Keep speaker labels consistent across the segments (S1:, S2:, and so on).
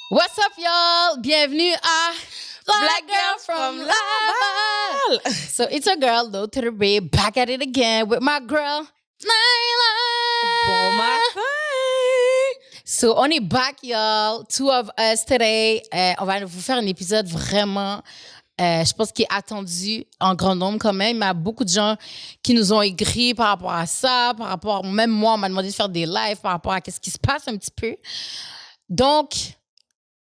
S1: What's up, y'all? Bienvenue à
S2: Black Girl from Laval.
S1: So it's a girl, Low to the Red, back at it again with my girl, Nyla.
S2: Bon matin.
S1: So on est back, y'all. Two of us today. On va vous faire un épisode vraiment, je pense, qui est attendu en grand nombre quand même. Il y a beaucoup de gens qui nous ont écrit par rapport à ça, par rapport, même moi, on m'a demandé de faire des lives par rapport à ce qui se passe un petit peu. Donc,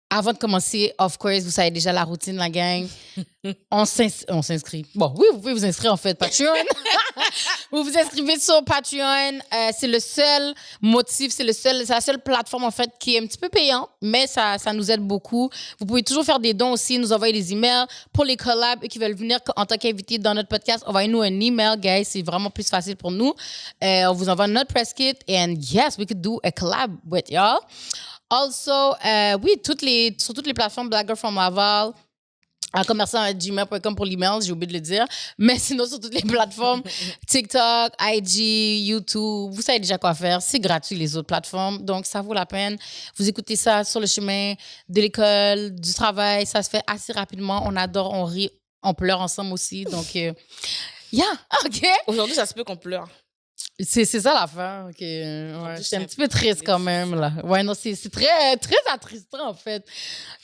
S1: avant de commencer, of course, vous savez déjà la routine, la gang. On s'inscrit. Bon, oui, vous pouvez vous inscrire en fait, Patreon. Vous vous inscrivez sur Patreon. C'est le seul motif, c'est la seule plateforme en fait qui est un petit peu payante, mais ça nous aide beaucoup. Vous pouvez toujours faire des dons aussi, nous envoyer des emails pour les collabs et qui veulent venir en tant qu'invités dans notre podcast. Envoyez-nous un email, guys. C'est vraiment plus facile pour nous. On vous envoie notre press kit and yes, we could do a collab with y'all. Also, oui, sur toutes les plateformes Black Girl from Laval, à commerçant@gmail.com pour l'email, j'ai oublié de le dire. Mais sinon, sur toutes les plateformes, TikTok, IG, YouTube, vous savez déjà quoi faire. C'est gratuit, les autres plateformes. Donc, ça vaut la peine. Vous écoutez ça sur le chemin de l'école, du travail. Ça se fait assez rapidement. On adore, on rit, on pleure ensemble aussi. Donc, yeah, OK.
S2: Aujourd'hui, ça se peut qu'on pleure.
S1: C'est ça l'affaire. OK. Ouais, j'étais un petit peu triste quand même, là. Ouais, non, c'est très, très attristant, en fait.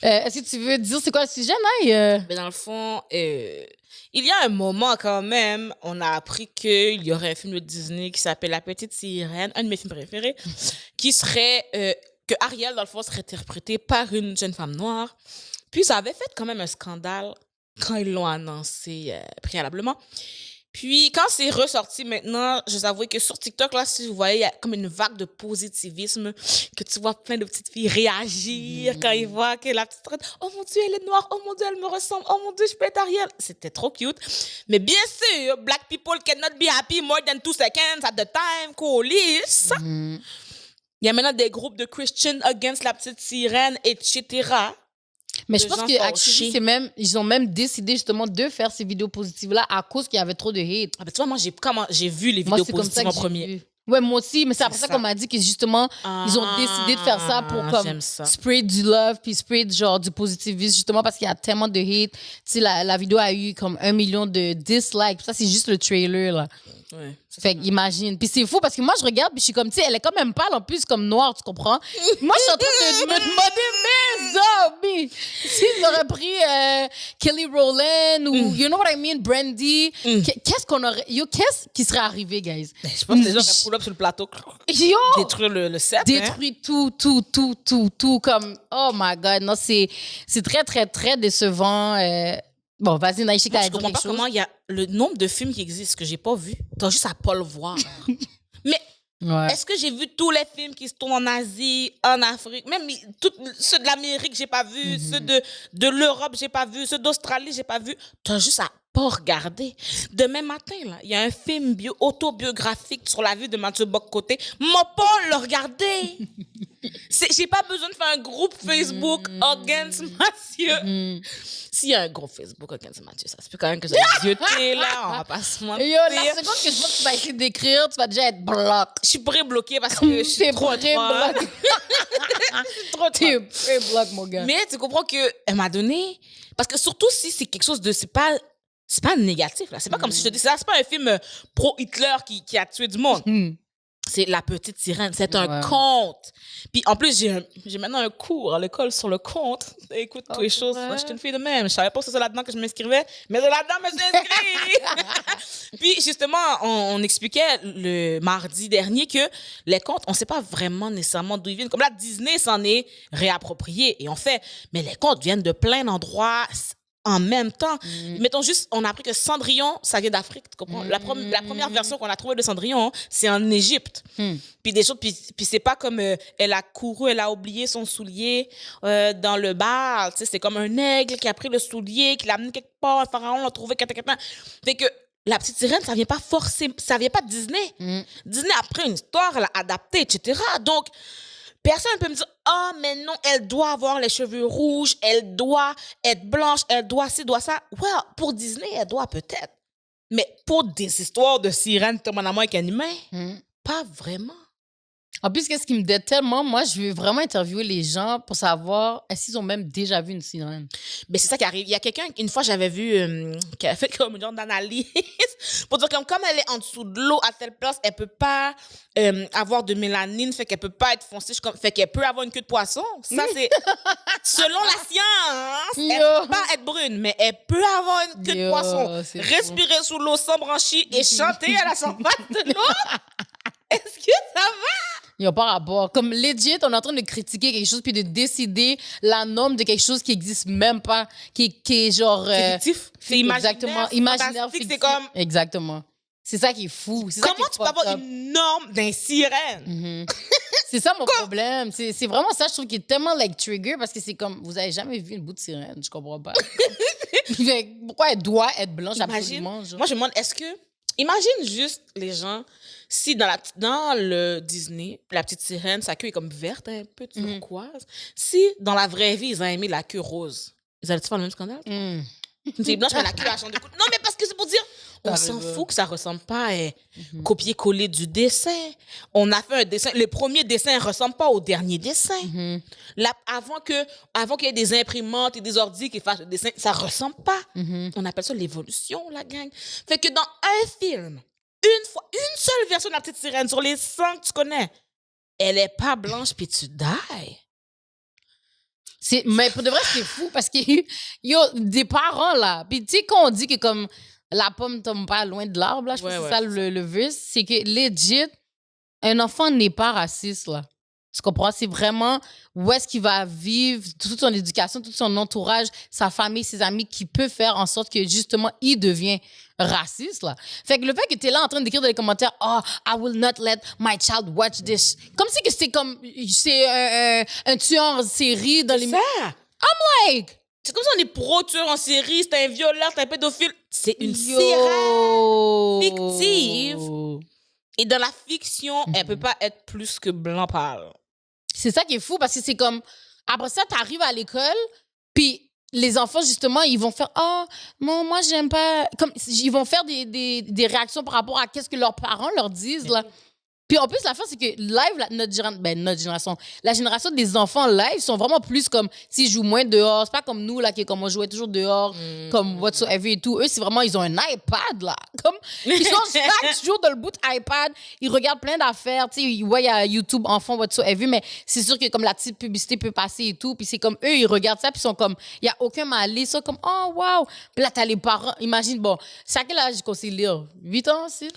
S1: Est-ce que tu veux dire c'est quoi le sujet, Naï?
S2: Mais dans le fond, il y a un moment quand même, on a appris qu'il y aurait un film de Disney qui s'appelle La Petite Sirène, un de mes films préférés, qui serait que Ariel, dans le fond, serait interprété par une jeune femme noire. Puis ça avait fait quand même un scandale quand ils l'ont annoncé préalablement. Puis, quand c'est ressorti maintenant, je vous avoue que sur TikTok, là, si vous voyez, il y a comme une vague de positivisme, que tu vois plein de petites filles réagir quand ils voient que la petite reine, oh mon Dieu, elle est noire, oh mon Dieu, elle me ressemble, oh mon Dieu, je peux être Ariel. C'était trop cute. Mais bien sûr, black people cannot be happy more than 2 seconds at the time, police. Il y a maintenant des groupes de Christian against la petite sirène, etc.
S1: Mais je pense que actually, ils ont même décidé justement de faire ces vidéos positives-là à cause qu'il y avait trop de hate.
S2: Ah ben, tu vois, moi, j'ai vu les vidéos positives en premier.
S1: Ouais, moi aussi, mais c'est après ça qu'on m'a dit que justement, ils ont décidé de faire ça pour comme spread du love puis spread genre du positivisme justement parce qu'il y a tellement de hate. Tu sais, la vidéo a eu comme 1 million de dislikes. Ça, c'est juste le trailer, là.
S2: Ouais,
S1: fait qu'imagine. Puis c'est fou parce que moi, je regarde puis je suis comme, tu sais, elle est quand même pâle en plus comme noire, tu comprends? Moi, je suis en train de me demander, mes zombies, s'ils auraient pris Kelly Rowland ou, you know what I mean, Brandy, qu'est-ce qui serait arrivé, guys?
S2: Je pense que les gens auraient pull up sur le plateau.
S1: Yo!
S2: Détruire le set.
S1: Détruire tout, comme, oh my God. Non, c'est très, très, très décevant. Bon, vas-y, Naïchi,
S2: je comprends pas comment il y a le nombre de films qui existent que j'ai pas vus. T'as juste à pas le voir. Mais est-ce que j'ai vu tous les films qui se tournent en Asie, en Afrique, même ceux de l'Amérique, j'ai pas vu, ceux de l'Europe, j'ai pas vu, ceux d'Australie, j'ai pas vu. T'as juste à pas regarder. Demain matin, là, il y a un film autobiographique sur la vie de Mathieu Bock-Côté. M'a pas le regarder. J'ai pas besoin de faire un groupe Facebook against Mathieu. S'il y a un groupe Facebook against Mathieu, ça se peut quand même que j'ai zioté, là, on va pas se mentir.
S1: Yo, la seconde que je vois que tu vas essayer d'écrire, tu vas déjà être bloqué.
S2: Je suis pré-bloquée parce que je suis trop bloquée.
S1: T'es pré-bloqué, mon gars.
S2: Mais tu comprends qu'elle m'a donné... Parce que surtout si c'est quelque chose de... C'est pas négatif, là. C'est pas comme si je te dis ça. C'est pas un film pro-Hitler qui a tué du monde. C'est La Petite Sirène. C'est un conte. Puis en plus, j'ai maintenant un cours à l'école sur le conte. Écoute, toutes les choses. Moi, je suis une fille de même. Je savais pas que c'est là-dedans que je m'inscrivais, mais c'est là-dedans que je me suis inscrite. Puis justement, on expliquait le mardi dernier que les contes, on sait pas vraiment nécessairement d'où ils viennent. Comme là, Disney s'en est réapproprié et on fait. Mais les contes viennent de plein d'endroits en même temps. Mettons juste, on a appris que Cendrillon, ça vient d'Afrique, tu comprends? La première version qu'on a trouvée de Cendrillon, c'est en Égypte. Puis des choses, puis c'est pas comme elle a couru, elle a oublié son soulier dans le bar, tu sais, c'est comme un aigle qui a pris le soulier, qui l'a amené quelque part, un pharaon l'a trouvé, fait que La Petite Sirène, ça vient pas forcément, ça vient pas de Disney. Disney a pris une histoire, elle a adapté, etc. Donc, personne ne peut me dire « Ah, mais non, elle doit avoir les cheveux rouges, elle doit être blanche, elle doit ci, doit ça. » Well, pour Disney, elle doit peut-être. Mais pour des histoires de sirènes, comme un amour avec un humain, pas vraiment.
S1: En plus, qu'est-ce qui me déteste tellement, moi, je veux vraiment interviewer les gens pour savoir est-ce qu'ils ont même déjà vu une sirène.
S2: Mais c'est ça qui arrive. Il y a quelqu'un, une fois, j'avais vu, qui a fait comme une genre d'analyse pour dire comme elle est en dessous de l'eau à telle place, elle peut pas avoir de mélanine, fait qu'elle peut pas être foncée, fait qu'elle peut avoir une queue de poisson. Ça, c'est selon la science. Elle peut pas être brune, mais elle peut avoir une queue de poisson. Respirer sous l'eau sans branchie et chanter à la surface de l'eau. Est-ce que ça va?
S1: Il n'y a pas rapport. Comme legit, on est en train de critiquer quelque chose puis de décider la norme de quelque chose qui n'existe même pas, qui est genre...
S2: C'est fictif. C'est imaginaire.
S1: Exactement. Imaginaire, fictif.
S2: C'est comme...
S1: Exactement. C'est ça qui est fou.
S2: Comment tu peux avoir une norme d'un sirène?
S1: C'est ça mon problème. C'est vraiment ça, je trouve, qui est tellement like trigger parce que c'est comme, vous avez jamais vu une bout de sirène, je comprends pas. Pourquoi elle doit être blanche absolument? Genre?
S2: Moi, je me demande, est-ce que... Imagine juste les gens, si dans le Disney, la petite sirène, sa queue est comme verte, un peu turquoise. Si dans la vraie vie, ils ont aimé la queue rose, ils allaient-tu faire le même scandale? C'est blanche, mais la queue a changé de couleur. Non, mais parce que c'est pour dire, on s'en fout que ça ressemble pas à copier-coller du dessin. On a fait un dessin. Le premier dessin ne ressemble pas au dernier dessin. Là, avant qu'il y ait des imprimantes et des ordi qui fassent le dessin, ça ressemble pas. On appelle ça l'évolution, la gang. Fait que dans un film, une seule version de la petite sirène sur les 100 que tu connais, elle est pas blanche puis tu die.
S1: Mais pour de vrai, c'est fou parce qu'il y a des parents là. Puis tu sais, quand on dit que comme la pomme tombe pas loin de l'arbre, là, je pense que c'est ça le verse, c'est que legit, un enfant n'est pas raciste là. Tu comprends? C'est vraiment où est-ce qu'il va vivre, toute son éducation, tout son entourage, sa famille, ses amis, qui peut faire en sorte que justement, il devient raciste là. Fait que le fait que tu es là en train d'écrire dans les commentaires, oh, I will not let my child watch this. Comme si que c'est un tueur en série dans les...
S2: Ça!
S1: I'm like...
S2: C'est comme si on est pro-tueur en série, c'est un violeur, c'est un pédophile. C'est une sirène fictive. Et dans la fiction, elle peut pas être plus que blanc pâle.
S1: C'est ça qui est fou parce que c'est comme... Après ça, t'arrives à l'école, puis les enfants, justement, ils vont faire « Oh, moi, j'aime pas... » Comme, ils vont faire des réactions par rapport à qu'est-ce que leurs parents leur disent, là. Puis en plus, la fin, c'est que live, notre génération, la génération des enfants live sont vraiment plus comme s'ils jouent moins dehors. C'est pas comme nous, là, qui comme on jouait toujours dehors, comme whatsoever et tout. Eux, c'est vraiment, ils ont un iPad, là. Comme, ils sont chaque jour dans le bout iPad, ils regardent plein d'affaires. Tu sais, ils voient, il y a YouTube, enfants, whatsoever, mais c'est sûr que comme la petite publicité peut passer et tout. Puis c'est comme eux, ils regardent ça, puis ils sont comme, il y a aucun malice. Ils sont comme, oh, wow. Puis là, t'as les parents. Imagine, bon, c'est à quel âge qu'on sait lire? 8 ans, aussi?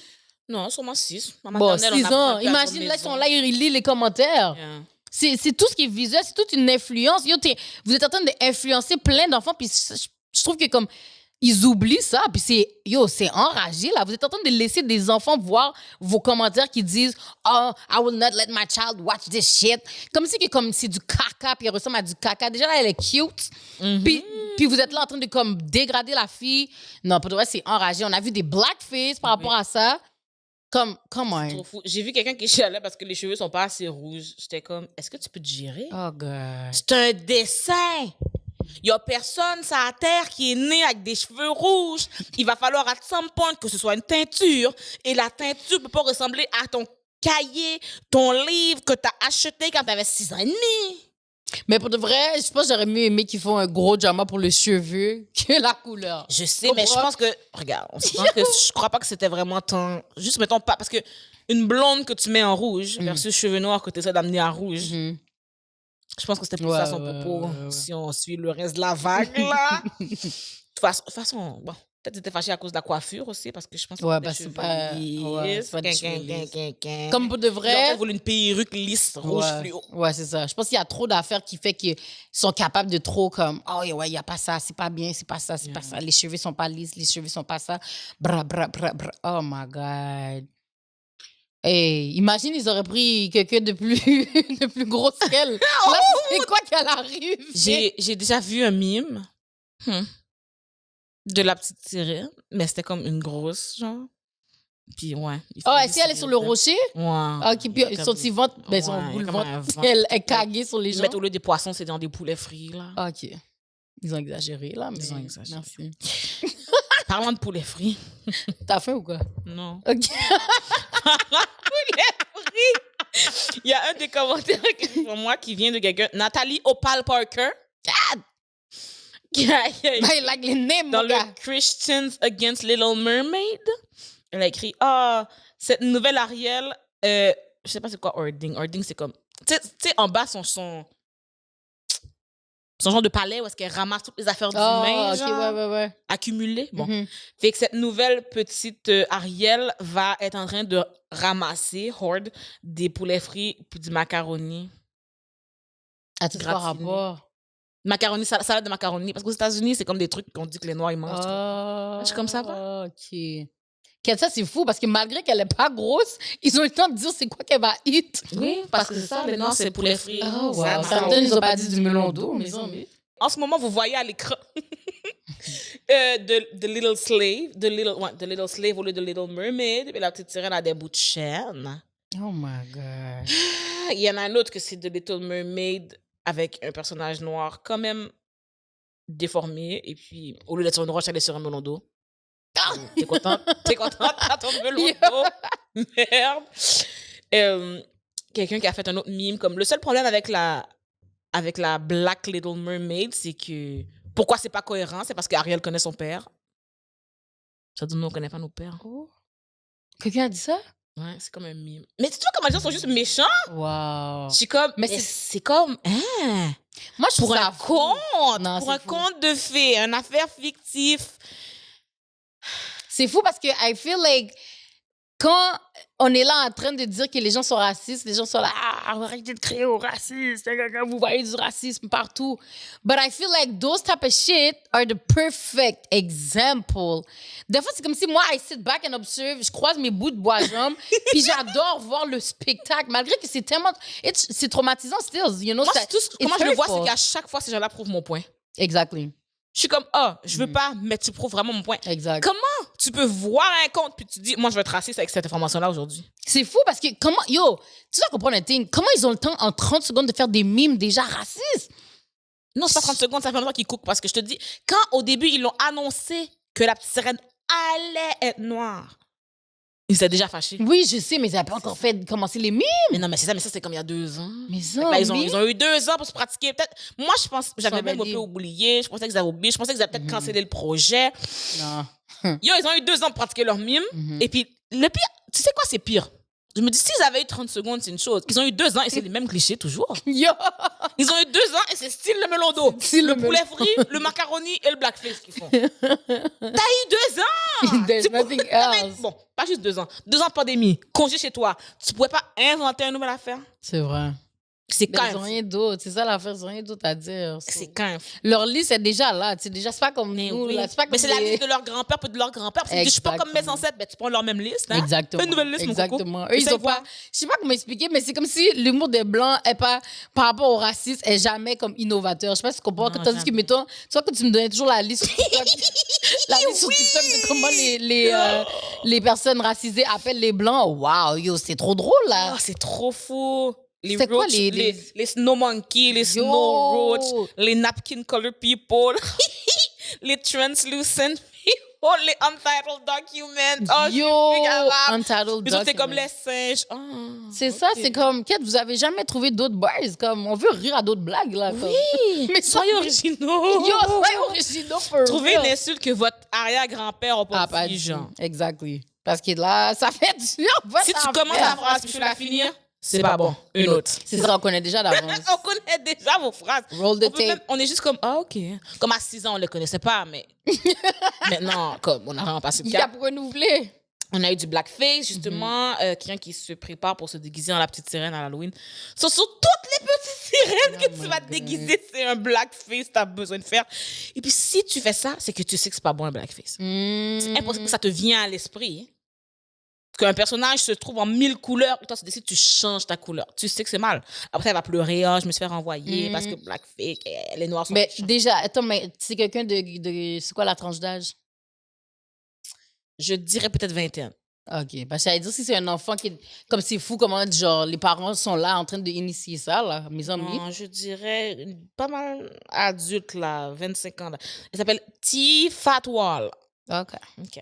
S2: Non, sûrement 6.
S1: Bon, 6 ans. Imagine, là, ils sont là, ils lisent les commentaires. Yeah. C'est tout ce qui est visuel, c'est toute une influence. Vous êtes en train d'influencer plein d'enfants, puis je trouve que comme ils oublient ça, puis c'est enragé, là. Vous êtes en train de laisser des enfants voir vos commentaires qui disent « Oh, I will not let my child watch this shit ». Comme si c'est du caca, puis elle ressemble à du caca. Déjà, là, elle est cute. Puis vous êtes là en train de comme dégrader la fille. Non, pour de vrai, c'est enragé. On a vu des blackface par rapport à ça. Comment?
S2: Trop fou. J'ai vu quelqu'un qui chialait parce que les cheveux sont pas assez rouges. J'étais comme, est-ce que tu peux te gérer?
S1: Oh, God.
S2: C'est un dessin. Il y a personne sur la terre qui est né avec des cheveux rouges. Il va falloir à some point que ce soit une teinture. Et la teinture peut pas ressembler à ton cahier, ton livre que tu as acheté quand tu avais 6 ans et demi.
S1: Mais pour de vrai, je pense que j'aurais mieux aimé qu'ils font un gros drama pour les cheveux que la couleur.
S2: Je sais, mais je pense que... Regarde, je crois pas que c'était vraiment tant... Juste, mettons pas... Parce que une blonde que tu mais en rouge versus cheveux noirs que tu essaies d'amener en rouge, je pense que c'était plus ça son propos, si on suit le reste de la vague, là. De toute façon, bon... Peut-être que t'étais fâché à cause de la coiffure aussi, parce que je pense que
S1: c'est pas des cheveux lisses.
S2: Comme pour de vrai... Ils voulu une perruque lisse, rouge fluo.
S1: Ouais, c'est ça. Je pense qu'il y a trop d'affaires qui fait qu'ils sont capables de trop comme « Oh, ouais, il n'y a pas ça, c'est pas bien, c'est pas ça, c'est pas ça. Les cheveux sont pas lisses, les cheveux sont pas ça. Bra, bra, bra, bra. Oh my God. » Hey, imagine, ils auraient pris quelqu'un de plus gros qu'elle. Là, c'est quoi qu'elle arrive?
S2: J'ai déjà vu un mime. De la petite sirène, mais c'était comme une grosse, genre. Puis, ouais.
S1: Oh, est-ce qu'elle est sur le rocher?
S2: Ouais.
S1: OK, puis son petit ventre, son bout de ventre, elle est caguée sur les gens.
S2: Mais au lieu des poissons, c'est dans des poulets frits, là.
S1: OK. Ils ont exagéré, là. Mais...
S2: Ils ont exagéré.
S1: Merci.
S2: Parlant de poulet frits.
S1: T'as faim ou quoi?
S2: Non.
S1: OK.
S2: Poulet frits! Il y a un des commentaires pour moi qui vient de quelqu'un, Nathalie Opal Parker. Qui a-
S1: I like les names,
S2: dans
S1: mon
S2: le
S1: gars.
S2: Christians Against Little Mermaid, elle a écrit cette nouvelle Ariel, je sais pas c'est quoi Ording. Ording, c'est comme. Tu sais, en bas, son genre de palais où est-ce qu'elle ramasse toutes les affaires d'humains
S1: OK, ouais.
S2: accumulées. Bon.
S1: Mhm.
S2: Fait que cette nouvelle petite Ariel va être en train de ramasser, hoard, des poulets frits puis du macaroni.
S1: À tout par
S2: gratiné.
S1: rapport.
S2: Macaroni, salade de macaroni. Parce qu'aux États-Unis, c'est comme des trucs qu'on dit que les Noirs, ils mangent. Je suis comme ça, va.
S1: OK. Ça, c'est fou parce que malgré qu'elle n'est pas grosse, ils ont eu le temps de dire c'est quoi qu'elle va eat.
S2: Oui, parce que c'est ça, les Noirs, c'est poulet frit.
S1: Oh, wow.
S2: Ça,
S1: Ça me donne, ils n'ont pas dit du melon d'eau, mais ils ont mis.
S2: En ce moment, vous voyez à l'écran The Little Slave, The Little Slave au lieu de Little Mermaid, et la petite sirène a des bouts de chaîne.
S1: Oh my God.
S2: Il y en a un autre que c'est The Little Mermaid avec un personnage noir quand même déformé, et puis au lieu d'être sur une roche, elle est sur un melon d'eau. T'es contente? T'es contente? T'as ton melon d'eau? Merde. Quelqu'un qui a fait un autre meme, comme le seul problème avec la Black Little Mermaid, c'est que pourquoi c'est pas cohérent, c'est parce qu'Ariel connaît son père. Ça dit nous on connaît pas nos pères.
S1: Oh. Quelqu'un a dit ça?
S2: Ouais, c'est comme un meme. Mais tu vois comment les gens sont juste méchants?
S1: Wow.
S2: Je suis comme,
S1: Mais
S2: mais c'est comme,
S1: Moi, je trouve
S2: pour
S1: ça
S2: un
S1: fou.
S2: conte,
S1: Non,
S2: pour
S1: c'est
S2: un
S1: fou.
S2: conte de fées, une affaire fictive.
S1: C'est fou parce que I feel like quand on est là en train de dire que les gens sont racistes, les gens sont là, arrêtez de crier au racisme, vous voyez du racisme partout. But I feel like those type of shit are the perfect example. Des fois, c'est comme si moi, I sit back and observe, je croise mes bouts de bois-jambes, puis j'adore voir le spectacle, malgré que c'est tellement, c'est traumatisant still, you know.
S2: Moi,
S1: it's
S2: comment je le vois,
S1: hurtful.
S2: c'est qu'à chaque fois, ces gens-là prouvent mon point.
S1: Exactly.
S2: Je suis comme, je veux pas, mais tu prouves vraiment mon point.
S1: Exact.
S2: Comment tu peux voir un compte puis tu dis, moi, je vais être raciste avec cette information-là aujourd'hui?
S1: C'est fou parce que tu dois comprendre un thing, comment ils ont le temps en 30 secondes de faire des mimes déjà racistes?
S2: Non, c'est pas 30 secondes, ça fait longtemps qu'ils cookent parce que je te dis, quand au début, ils l'ont annoncé que la petite sirène allait être noire, ils étaient déjà fâchés.
S1: Oui, je sais, mais ils n'avaient pas encore fait commencer les mimes.
S2: Mais non, mais c'est ça, c'est comme il y a 2 ans.
S1: Mais
S2: Là, ils ont eu 2 ans pour se pratiquer. Peut-être, moi, je pense, j'avais même un
S1: dit.
S2: peu oublié. Je pensais qu'ils avaient oublié. Je pensais qu'ils avaient peut-être cancellé le projet.
S1: Non.
S2: Ils ont eu 2 ans pour pratiquer leur mime. Et puis, le pire, tu sais quoi, c'est pire? Je me dis, s'ils avaient eu 30 secondes, c'est une chose. Ils ont eu 2 ans et c'est les mêmes clichés toujours.
S1: Yo!
S2: Ils ont eu 2 ans et c'est style le melon d'eau.
S1: Style
S2: Le
S1: le
S2: poulet frit, le macaroni et le blackface qu'ils font. T'as eu 2 ans!
S1: There's nothing else.
S2: Bon, pas juste 2 ans. 2 ans de pandémie, congé chez toi. Tu pouvais pas inventer une nouvelle affaire?
S1: C'est vrai.
S2: C'est
S1: Mais
S2: quand
S1: ils n'ont
S2: même.
S1: rien d'autre. C'est ça l'affaire, ils n'ont rien d'autre à dire.
S2: C'est quand même.
S1: Leur liste est déjà là. C'est pas comme nous.
S2: Oui.
S1: Là. C'est pas
S2: Mais
S1: comme
S2: c'est la
S1: les-
S2: liste de leur grand-père puis de leur grand-père. Parce que je suis pas comme mes
S1: Exactement.
S2: ancêtres, ben, tu prends leur même liste. Hein?
S1: Exactement.
S2: Fais une nouvelle liste, mon coco.
S1: Exactement. Eux, ils
S2: Essaye
S1: ont
S2: de
S1: pas.
S2: voir.
S1: Je sais pas comment expliquer, mais c'est comme si l'humour des Blancs est pas, par rapport au racisme, est jamais comme innovateur. Je sais pas si tu comprends.
S2: Non,
S1: Tandis que,
S2: jamais.
S1: mettons, tu vois que tu me donnais toujours la liste sur TikTok, la liste sur TikTok de comment les personnes racisées appellent les Blancs. Waouh, yo, c'est trop drôle, là.
S2: Ah, c'est trop fou. Les
S1: C'est quoi,
S2: roach,
S1: les-
S2: les snow monkeys, les
S1: Yo.
S2: snow roach, les napkin color people, les translucent people, les untitled documents. Oh,
S1: Yo,
S2: je suis plus capable.
S1: Untitled
S2: Les autres, c'est comme
S1: Document.
S2: les singes. Ah,
S1: C'est ça, c'est comme, Kate, vous avez jamais trouvé d'autres bars? Comme, on veut rire à d'autres blagues, là. Comme.
S2: Oui,
S1: Mais
S2: soyez originaux.
S1: Yo, soyez originaux, for
S2: Trouvez
S1: real.
S2: une insulte que votre arrière-grand-père n'a pas
S1: Ah, pas
S2: dit,
S1: du
S2: genre.
S1: tout. Exactly. Parce que là, ça fait dur.
S2: Si tu commences la phrase puis tu la finis, c'est pas bon. Une autre.
S1: C'est ça, on connaît déjà d'avance.
S2: On connaît déjà vos phrases.
S1: Roll the
S2: On peut même-
S1: tape.
S2: on est juste comme, OK. Comme à 6 ans, on ne le connaissait pas, mais maintenant, comme on a vraiment passé le
S1: Il y a
S2: cap.
S1: pour renouveler.
S2: On a eu du blackface, justement. Quelqu'un qui se prépare pour se déguiser en la petite sirène à l'Halloween. Ce sont toutes les petites sirènes que tu vas te déguiser. C'est un blackface, tu as besoin de faire. Et puis, si tu fais ça, c'est que tu sais que c'est pas bon un blackface. C'est impossible que ça te vient à l'esprit. Qu'un personnage se trouve en 1000 couleurs et toi, tu décides, tu changes ta couleur. Tu sais que c'est mal. Après, elle va pleurer. Je me suis fait renvoyer parce que blackface, les noirs sont
S1: Mais
S2: méchants.
S1: déjà, attends, mais c'est quelqu'un de. C'est quoi la tranche d'âge?
S2: Je dirais peut-être 21.
S1: OK. Parce que j'allais dire, si c'est un enfant qui. Comme c'est fou, comment, genre, les parents sont là en train d'initier ça, là, mes amis.
S2: Non, je dirais pas mal adulte, là, 25 ans. Là. Elle s'appelle T. Fatwall.
S1: OK.
S2: OK.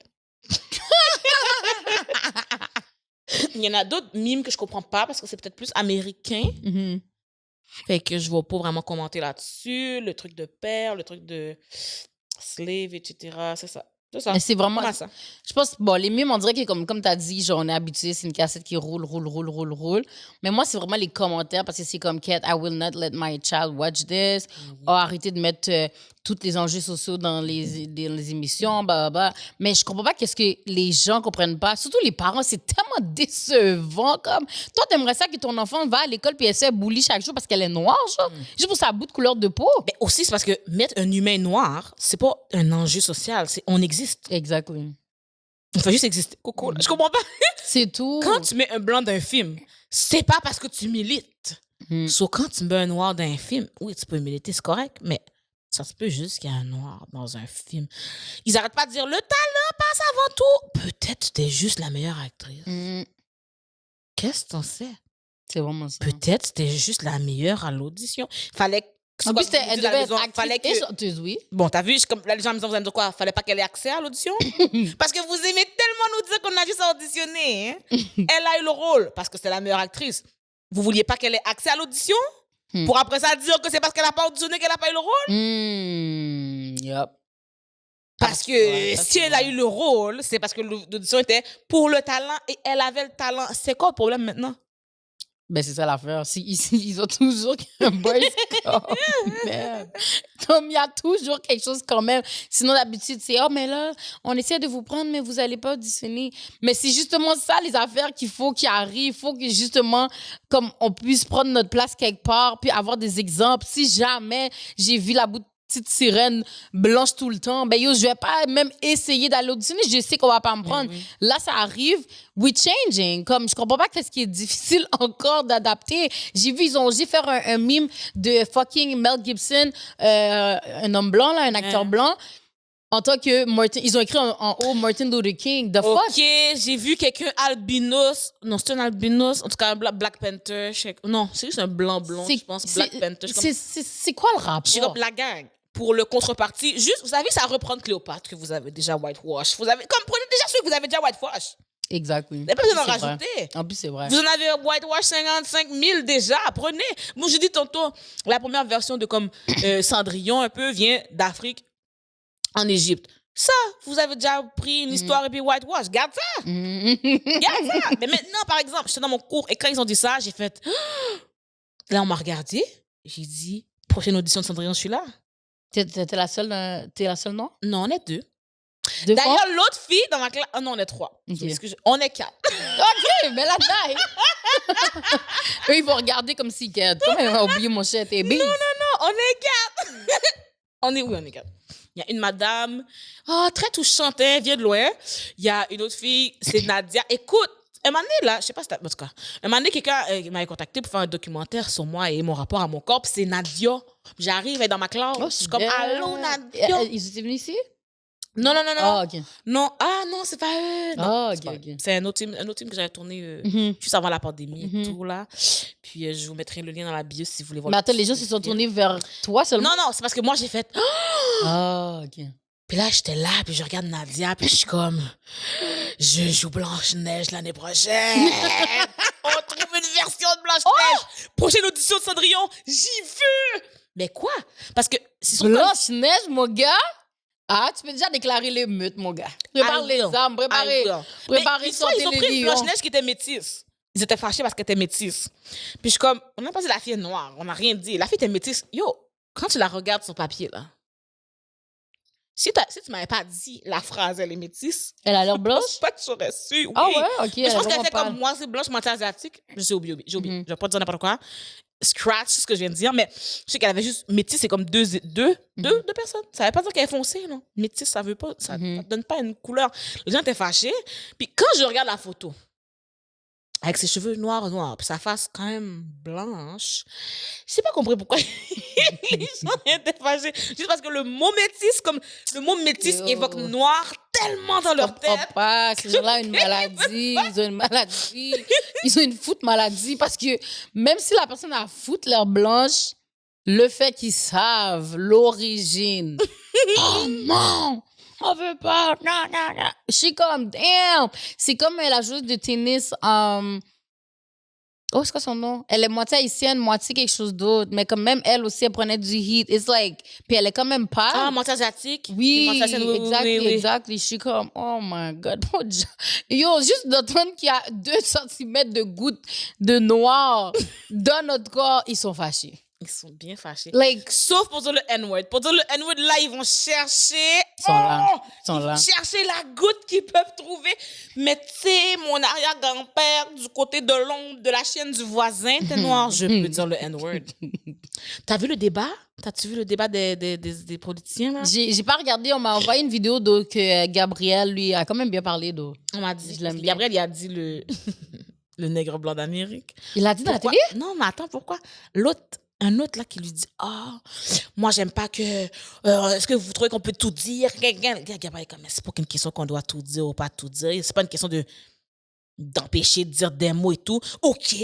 S2: Il y en a d'autres mimes que je comprends pas parce que c'est peut-être plus américain.
S1: Mhm.
S2: Fait que je ne vais pas vraiment commenter là-dessus. Le truc de père, le truc de slave, etc. C'est ça. C'est ça.
S1: Mais c'est vraiment.
S2: Comment ça?
S1: Je pense, bon, les mimes, on dirait que comme tu as dit, genre, on est habitué, c'est une cassette qui roule, roule, roule, roule, roule. Mais moi, c'est vraiment les commentaires parce que c'est comme Kat, I will not let my child watch this. Oh, arrêtez de mettre tous les enjeux sociaux dans les émissions, bah, bah. Mais je comprends pas qu'est-ce que les gens comprennent pas. Surtout les parents, c'est tellement décevant. Comme, toi, t'aimerais ça que ton enfant va à l'école puis elle se fait bully chaque jour parce qu'elle est noire, genre, juste pour sa bout de couleur de peau.
S2: Mais aussi, c'est parce que mettre un humain noir, c'est pas un enjeu social. On existe.
S1: Exactement.
S2: On fait juste exister. Coco, je comprends pas.
S1: C'est tout.
S2: Quand tu mets un blanc d'un film, c'est pas parce que tu milites. Sauf quand tu mets un noir d'un film, oui, tu peux militer, c'est correct, mais ça se peut juste qu'il y a un noir dans un film. Ils arrêtent pas de dire le talent passe avant tout. Peut-être que t'es juste la meilleure actrice. Qu'est-ce que t'en sais?
S1: C'est vraiment ça.
S2: Peut-être que t'es juste la meilleure à l'audition. Fallait que.
S1: En plus, elle devait être actrice
S2: fallait
S1: et chanteuse, oui.
S2: Bon, t'as vu, comme là, les gens à la maison, vous allez me dire quoi? Fallait pas qu'elle ait accès à l'audition? Parce que vous aimez tellement nous dire qu'on a juste à auditionner. Hein? Elle a eu le rôle parce que c'est la meilleure actrice. Vous vouliez pas qu'elle ait accès à l'audition? Pour après ça dire que c'est parce qu'elle a pas auditionné qu'elle a pas eu le rôle?
S1: Yep.
S2: Parce que si elle a eu le rôle, c'est parce que l'audition était pour le talent et elle avait le talent. C'est quoi le problème maintenant?
S1: Ben, c'est ça l'affaire. Ils ont toujours un boys score. Merde. Comme il y a toujours quelque chose quand même. Sinon, d'habitude, c'est « Oh, mais là, on essaie de vous prendre, mais vous n'allez pas auditionner. » Mais c'est justement ça, les affaires qu'il faut qui arrivent. Il faut que, justement, comme on puisse prendre notre place quelque part, puis avoir des exemples. Si jamais j'ai vu la petite sirène blanche tout le temps, ben yo, je vais pas même essayer d'aller auditionner, je sais qu'on va pas me prendre. Là, ça arrive, we changing. Comme, je comprends pas qu'est-ce qui est difficile encore d'adapter. J'ai vu, j'ai fait un meme de fucking Mel Gibson, un homme blanc, là, un acteur blanc, en tant que Martin, ils ont écrit en haut Martin Luther King. The fuck?
S2: Ok, j'ai vu quelqu'un albinos. Non, c'est un albinos. En tout cas, un Black Panther. Non, c'est juste un blanc, je pense. Black Panther.
S1: C'est quoi le rapport?
S2: Je suis comme la gang. Pour le contrepartie, juste, vous savez, ça reprend Cléopâtre que vous avez déjà whitewash. Prenez déjà celui que vous avez déjà whitewash.
S1: Exact, oui.
S2: Vous n'avez pas besoin d'en rajouter.
S1: En plus, c'est vrai.
S2: Vous en avez whitewash 55 000 déjà, prenez. Moi, je dis tantôt, la première version de comme Cendrillon, un peu, vient d'Afrique en Égypte. Ça, vous avez déjà pris une histoire et puis whitewash. Garde ça. Garde ça. Mais maintenant, par exemple, j'étais dans mon cours et quand ils ont dit ça, j'ai fait... Là, on m'a regardé. J'ai dit, prochaine audition de Cendrillon, je suis là.
S1: T'es la seule non?
S2: Non, on est deux.
S1: Deux
S2: D'ailleurs,
S1: fois?
S2: l'autre fille dans ma classe... Oh non, on est trois.
S1: Ok.
S2: On est quatre.
S1: OK, mais là, nice. Eux, ils vont regarder comme si... Toi, elle va oublier mon chat, t'es bise.
S2: Non, on est quatre. On est quatre. Il y a une madame, très touchante, elle vient de loin. Il y a une autre fille, c'est Nadia. Écoute, un moment donné, là, je sais pas si t'as... En tout cas, un moment donné, quelqu'un m'avait contacté pour faire un documentaire sur moi et mon rapport à mon corps. Puis c'est Nadia. J'arrive, elle est dans ma classe. Je suis comme, allô, Nadia.
S1: Ils étaient venus ici?
S2: Non.
S1: Ah, OK.
S2: Non, non, c'est pas eux. Non,
S1: Ah,
S2: c'est pas
S1: OK.
S2: eux. C'est un autre team que j'avais tourné juste avant la pandémie et tout, là. Puis je vous mettrai le lien dans la bio si vous voulez voir.
S1: Mais attends, les gens se sont tournés vers toi seulement?
S2: Non, c'est parce que moi, j'ai fait...
S1: Ah, OK.
S2: Puis là, j'étais là, puis je regarde Nadia, puis je suis comme... Je joue Blanche-Neige l'année prochaine. On trouve une version de Blanche-Neige. Prochaine audition de Cendrillon, j'y veux. Mais quoi? Parce que...
S1: Blanche-Neige, mon gars? Ah, tu peux déjà déclarer l'émeute, mon gars. Prépare les armes, préparer sortir
S2: ils ont pris une Blanche-Neige qui était métisse. Ils étaient fâchés parce qu'elle était métisse. Puis je suis comme, on n'a pas dit la fille est noire, on n'a rien dit. La fille était métisse. Yo, quand tu la regardes sur papier, là, si tu m'avais pas dit la phrase, elle est métisse.
S1: Elle a l'air
S2: Je
S1: blanche?
S2: pense pas que tu aurais su. Oui.
S1: Ah ouais, OK.
S2: Mais je pense qu'elle était comme moi, c'est blanche, moitié asiatique. J'ai oublié. Je vais pas te dire n'importe quoi. Scratch ce que je viens de dire, mais je sais qu'elle avait juste métisse, c'est comme deux personnes. Ça veut pas dire qu'elle est foncée, non. Métisse, ça veut pas, ça donne pas une couleur. Les gens étaient fâchés. Puis quand je regarde la photo, avec ses cheveux noirs, puis sa face quand même blanche, je sais pas compris pourquoi ils sont étaient fâchés. Juste parce que le mot métis évoque noir tellement dans leur tête.
S1: Ces gens-là ont une maladie. Ils ont une maladie. Ils ont une foute maladie parce que même si la personne a foute l'air blanche, le fait qu'ils savent l'origine. Oh non! On veut pas. Non, non, non. Je suis comme, damn. C'est comme la joueuse de tennis. Oh, c'est quoi son nom? Elle est moitié haïtienne, moitié quelque chose d'autre. Mais comme même elle aussi, elle prenait du heat. It's like, puis elle est quand même pas.
S2: Ah, moitié asiatique.
S1: Oui,
S2: Moitié asiatique,
S1: exactly, exactly. Je suis comme, oh my God. Yo, juste d'entendre qu'il y a 2 centimètres de gouttes de noir dans notre corps, ils sont fâchés.
S2: Ils sont bien fâchés.
S1: Like,
S2: Sauf pour dire le N-word. Pour dire le N-word, là, ils vont chercher.
S1: Ils sont là.
S2: Ils
S1: sont là.
S2: Chercher la goutte qu'ils peuvent trouver. Mais tu sais, mon arrière-grand-père, du côté de l'oncle de la chienne du voisin, t'es noir, je peux dire le N-word. T'as vu le débat? T'as-tu vu le débat des politiciens, là?
S1: J'ai pas regardé, on m'a envoyé une vidéo que Gabriel, lui, a quand même bien parlé d'eau.
S2: On m'a dit,
S1: Je l'aime bien.
S2: Gabriel, il a dit le nègre blanc d'Amérique.
S1: Il l'a dit dans la
S2: Pourquoi?
S1: télé?
S2: Non, mais attends, pourquoi? Un autre là qui lui dit moi j'aime pas que est-ce que vous trouvez qu'on peut tout dire? Gabriel, c'est pas une question qu'on doit tout dire ou pas tout dire, c'est pas une question d'empêcher de dire des mots et tout. OK.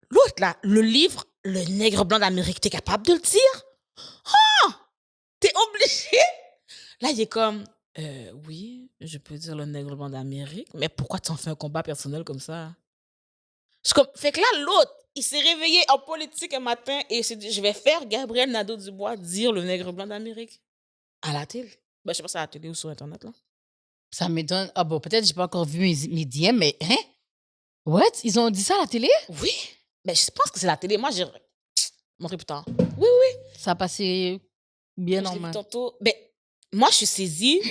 S2: L'autre là, le livre Le nègre blanc d'Amérique, t'es capable de le dire? T'es obligé? Là, il est comme oui, je peux dire le nègre blanc d'Amérique, mais pourquoi tu en fais un combat personnel comme ça? Fait que là, l'autre, il s'est réveillé en politique un matin et il s'est dit, je vais faire Gabriel Nadeau-Dubois dire le nègre blanc d'Amérique. À la télé. Ben, je sais pas si c'est à la télé ou sur Internet, là.
S1: Ça m'étonne. Ah bon, peut-être que j'ai pas encore vu mes DM, mais hein? What? Ils ont dit ça à la télé?
S2: Oui. Ben, je pense que c'est la télé. Moi, j'ai montré plus tard. Oui.
S1: Ça a passé bien
S2: Je l'ai vu
S1: normal.
S2: tantôt. Ben, moi, je suis saisie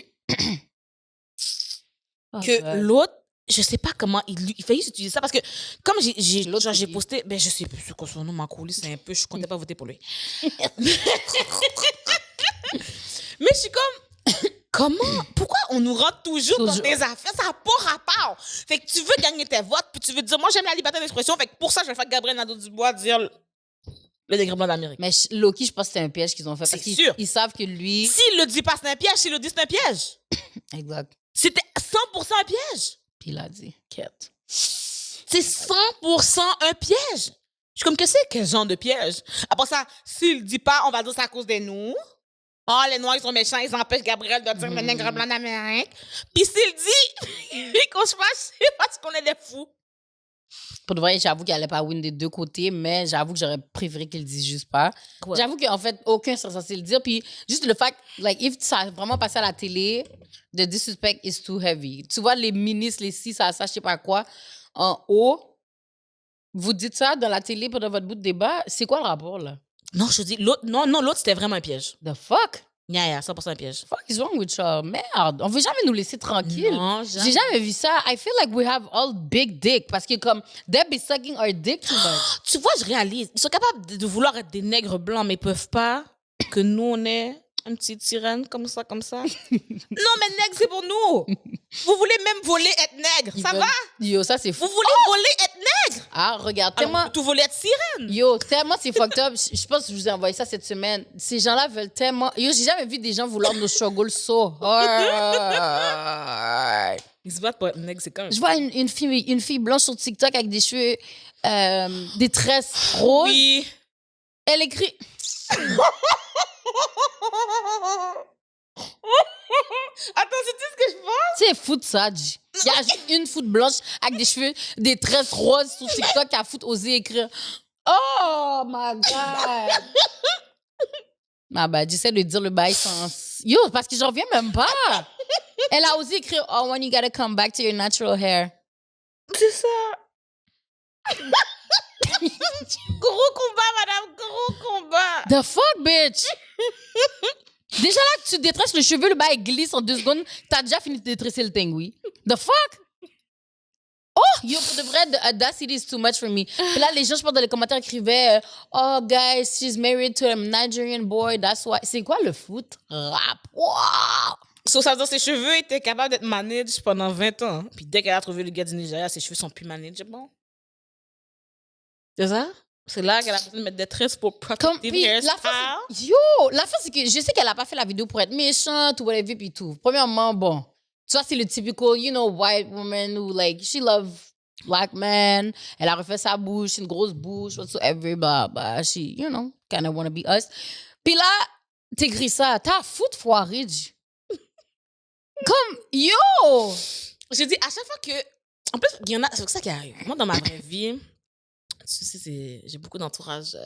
S1: Oh,
S2: que
S1: God.
S2: l'autre, je sais pas comment il fait juste utiliser ça parce que comme j'ai
S1: L'autre,
S2: j'ai
S1: il-
S2: posté, ben je sais plus c'est quoi son nom, ma coulée, c'est un peu, je comptais pas voter pour lui. Mais je suis comme, comment, pourquoi on nous rentre toujours dans
S1: Toujours.
S2: des affaires, ça n'a pas rapport. Fait que tu veux gagner tes votes, puis tu veux dire, moi j'aime la liberté d'expression, fait que pour ça je vais faire Gabriel Nadeau-Dubois dire le nègre blanc d'Amérique.
S1: Mais Loki, je pense que c'est un piège qu'ils ont fait.
S2: C'est
S1: Parce qu'ils
S2: sûr.
S1: ils savent que lui.
S2: S'il le dit pas, c'est un piège, s'il le dit, c'est un piège.
S1: Exact.
S2: C'était 100% un piège.
S1: Puis il a dit, quête.
S2: C'est 100% un piège. Je suis comme, qu'est-ce que c'est quel genre de piège? Après ça, s'il dit pas, on va dire c'est à cause des Noirs. Oh, les Noirs, ils sont méchants, ils empêchent Gabriel de dire le nègre blanc d'Amérique. Puis s'il dit qu'on se fâche, c'est parce qu'on est des fous.
S1: Pour de vrai, j'avoue qu'il allait pas win des deux côtés, mais j'avoue que j'aurais préféré qu'il le dise juste pas.
S2: Ouais.
S1: J'avoue qu'en fait, aucun serait censé le dire. Puis juste le fait, like, if ça a vraiment passé à la télé, the disrespect is too heavy. Tu vois, les ministres, les ci, ça, je sais pas quoi, en haut, vous dites ça dans la télé pendant votre bout de débat, c'est quoi le rapport, là?
S2: Non, je te dis, l'autre, non, l'autre, c'était vraiment un piège.
S1: The fuck?
S2: Yeah, 100% un piège.
S1: Fuck is wrong with y'all? Merde, on veut jamais nous laisser tranquille.
S2: Non,
S1: J'ai jamais vu ça. I feel like we have all big dick. Parce que comme, they be sucking our dick too much.
S2: Tu vois, je réalise. Ils sont capables de vouloir être des nègres blancs, mais ils peuvent pas que nous, on ait une petite sirène comme ça, comme ça. Non, mais nègre, c'est pour nous. Vous voulez même voler être nègre. Ça va?
S1: Yo, ça c'est fou.
S2: Vous voulez voler être nègre?
S1: Ah, regarde,
S2: Alors,
S1: tellement...
S2: vous tout voler être sirène.
S1: Yo, tellement c'est fucked up. Je pense que je vous ai envoyé ça cette semaine. Ces gens-là veulent tellement... Yo, j'ai jamais vu des gens vouloir nos struggles so hard.
S2: Ils se battent pour être nègre, c'est quand même.
S1: Je vois une fille blanche sur TikTok avec des cheveux... des tresses roses.
S2: Oui.
S1: Elle écrit...
S2: Attends, c'est tout ce que je pense?
S1: C'est foot ça, G. Il y a juste une foot blanche avec des cheveux, des tresses roses sur TikTok qui a foot osé écrire. Oh my God! Ma bad, j'essaie de dire le bail sans. Yo, parce que j'en reviens même pas. Elle a osé écrire Oh, when you gotta come back to your natural hair.
S2: C'est ça. Gros combat, madame, gros combat.
S1: The fuck, bitch? Déjà là que tu détresses le cheveu, le bail glisse en 2 secondes, t'as déjà fini de détresser le thing, oui. The fuck? Oh, yo, pour de vrai, the audacity is too much for me. Puis là, les gens, je pense, dans les commentaires écrivaient Oh, guys, she's married to a Nigerian boy, that's why. C'est quoi le foot? Rap. Wow!
S2: So, ça veut dire que ses cheveux étaient capables d'être managed pendant 20 ans. Puis dès qu'elle a trouvé le gars du Nigeria, ses cheveux sont plus manageables. C'est ça? C'est là qu'elle a besoin de mettre des tresses pour
S1: Comme,
S2: protective
S1: puis
S2: hairstyle.
S1: la fin, c'est que je sais qu'elle a pas fait la vidéo pour être méchante ou whatever, puis tout. Premièrement, bon, tu vois, c'est le typical, you know, white woman who, like, she love black men. Elle a refait sa bouche, une grosse bouche, whatsoever, blah, blah. She, you know, kind of wanna be us. Puis là, t'écris ça, t'as foot foiré, G. Comme, yo!
S2: Je dis, à chaque fois que... En plus, il y en a... C'est ça qui arrive. Moi, dans ma vraie vie, tu sais, j'ai beaucoup d'entourage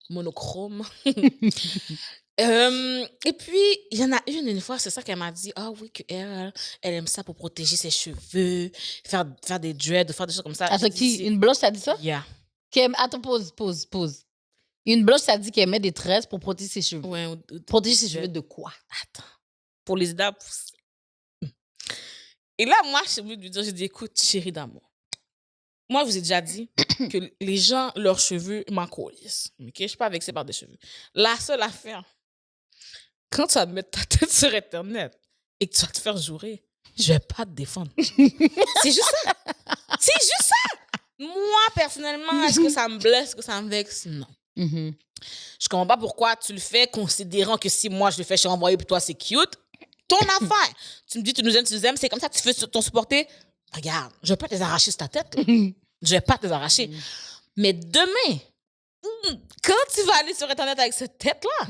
S2: monochrome. Et puis, il y en a une fois, c'est ça qu'elle m'a dit. Ah oui, qu'elle aime ça pour protéger ses cheveux, faire des dreads, faire des choses comme ça.
S1: Attends, qui? Une blanche t'a dit ça?
S2: Yeah.
S1: Attends, pause. Une blanche t'a dit qu'elle met des tresses pour protéger ses cheveux.
S2: Ouais,
S1: protéger ses cheveux de quoi?
S2: Attends. Pour les aider à pousser. Et là, moi, je suis venue lui dire, j'ai dit, écoute, chérie d'amour, moi, je vous ai déjà dit que les gens, leurs cheveux m'en colissent. OK? Je suis pas vexée par des cheveux. La seule affaire, quand tu vas mettre ta tête sur Internet et que tu vas te faire jurer, je vais pas te défendre. C'est juste ça. C'est juste ça. Moi, personnellement, est-ce que ça me blesse, est-ce que ça me vexe? Non. Je comprends pas pourquoi tu le fais, considérant que si moi, je le fais, je suis envoyée, puis toi, c'est cute. Ton affaire. Tu me dis, tu nous aimes, c'est comme ça que tu fais ton supporter. Regarde, je vais pas te les arracher sur ta tête. Là. Je vais pas te les arracher. Mais demain, quand tu vas aller sur Internet avec cette tête-là,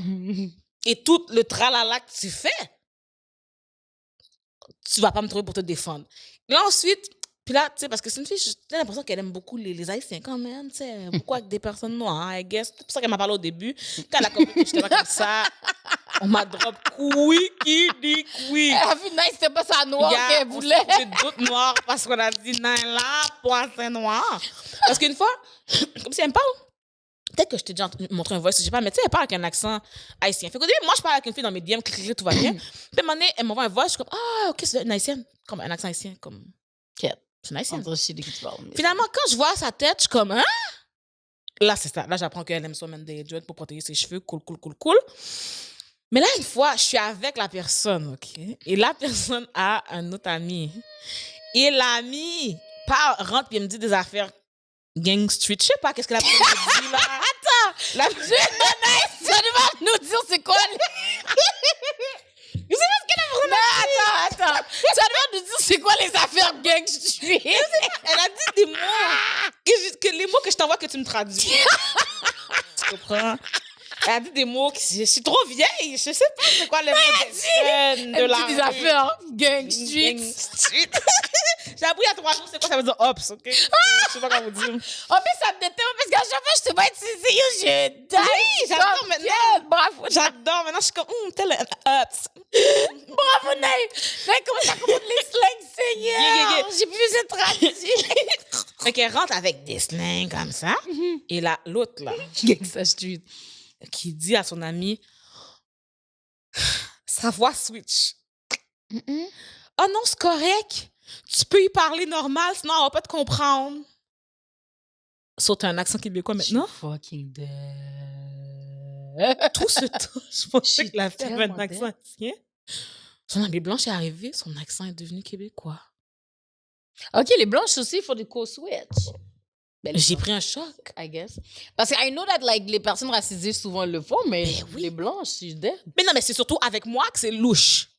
S2: et tout le tralala que tu fais, tu vas pas me trouver pour te défendre. Là, ensuite, puis là, tu sais, parce que c'est une fille, j'ai l'impression qu'elle aime beaucoup les Haïtiens quand même, tu sais, beaucoup avec des personnes noires, I guess. C'est pour ça qu'elle m'a parlé au début. Quand elle a compris que j'étais pas comme ça, on m'a drop qui dit oui.
S1: Elle a vu, non, c'était pas ça noir qu'elle voulait.
S2: C'est d'autres noirs parce qu'on a dit, non, là, poisson noir. Parce qu'une fois, comme si elle me parle, peut-être que je t'ai déjà montré un voice, je sais pas, mais tu sais, elle parle avec un accent haïtien. Fait qu'au début, moi, je parle avec une fille dans mes DM, tout va bien. Puis à un moment donné, elle m'envoie un voice, je suis comme, ah, ok, c'est une haïtienne. Comme un accent haïtien, comme. C'est une haïtienne. Finalement, quand je vois sa tête, je suis comme, hein? Là, c'est ça. Là, j'apprends qu'elle aime ça, même des dreads pour protéger ses cheveux. Cool. Mais là, une fois, je suis avec la personne, OK? Et la personne a un autre ami. Et l'ami rentre et me dit des affaires gang street. Je sais pas qu'est-ce que la personne me dit, là.
S1: Attends! Tu vas nous dire c'est quoi
S2: Vous savez ce qu'elle a vraiment
S1: dit? Attends. Tu vas nous dire c'est quoi les affaires gang street?
S2: Elle a dit des mots. Que les mots que je t'envoie, que tu me traduis. Tu comprends? Elle a dit des mots que je suis trop vieille. Je sais pas c'est quoi les mots de la
S1: rue. Des affaires gang street.
S2: J'ai appris il y a 3 jours c'est quoi ça veut dire ops, OK? Je sais pas comment vous dire.
S1: Oh, mais ça me détend parce qu'à chaque fois je te vois utiliser je die.
S2: Oui, j'adore maintenant.
S1: Bravo.
S2: J'adore. Maintenant, je suis comme, tel ups.
S1: Bravo, Naï. Comment ça compte les slangs, Seigneur? J'ai plus besoin de traduire.
S2: Fait qu'elle rentre avec des slangs comme ça. Et là, l'autre, là,
S1: Gangsta Street,
S2: qui dit à son ami, sa voix switch. Oh non, c'est correct. Tu peux y parler normal, sinon on va pas te comprendre. Sauf un accent québécois maintenant.
S1: Fucking dead.
S2: Tout ce temps, je pensais que la fille avait un accent haïtien. Son ami blanche est arrivée, son accent est devenu québécois.
S1: OK, les blanches aussi, il faut des co-switch.
S2: J'ai pris un choc.
S1: I guess. Parce que I know that like, les personnes racisées souvent le font, mais oui. Les blanches, c'est dead.
S2: Mais non, mais c'est surtout avec moi que c'est louche.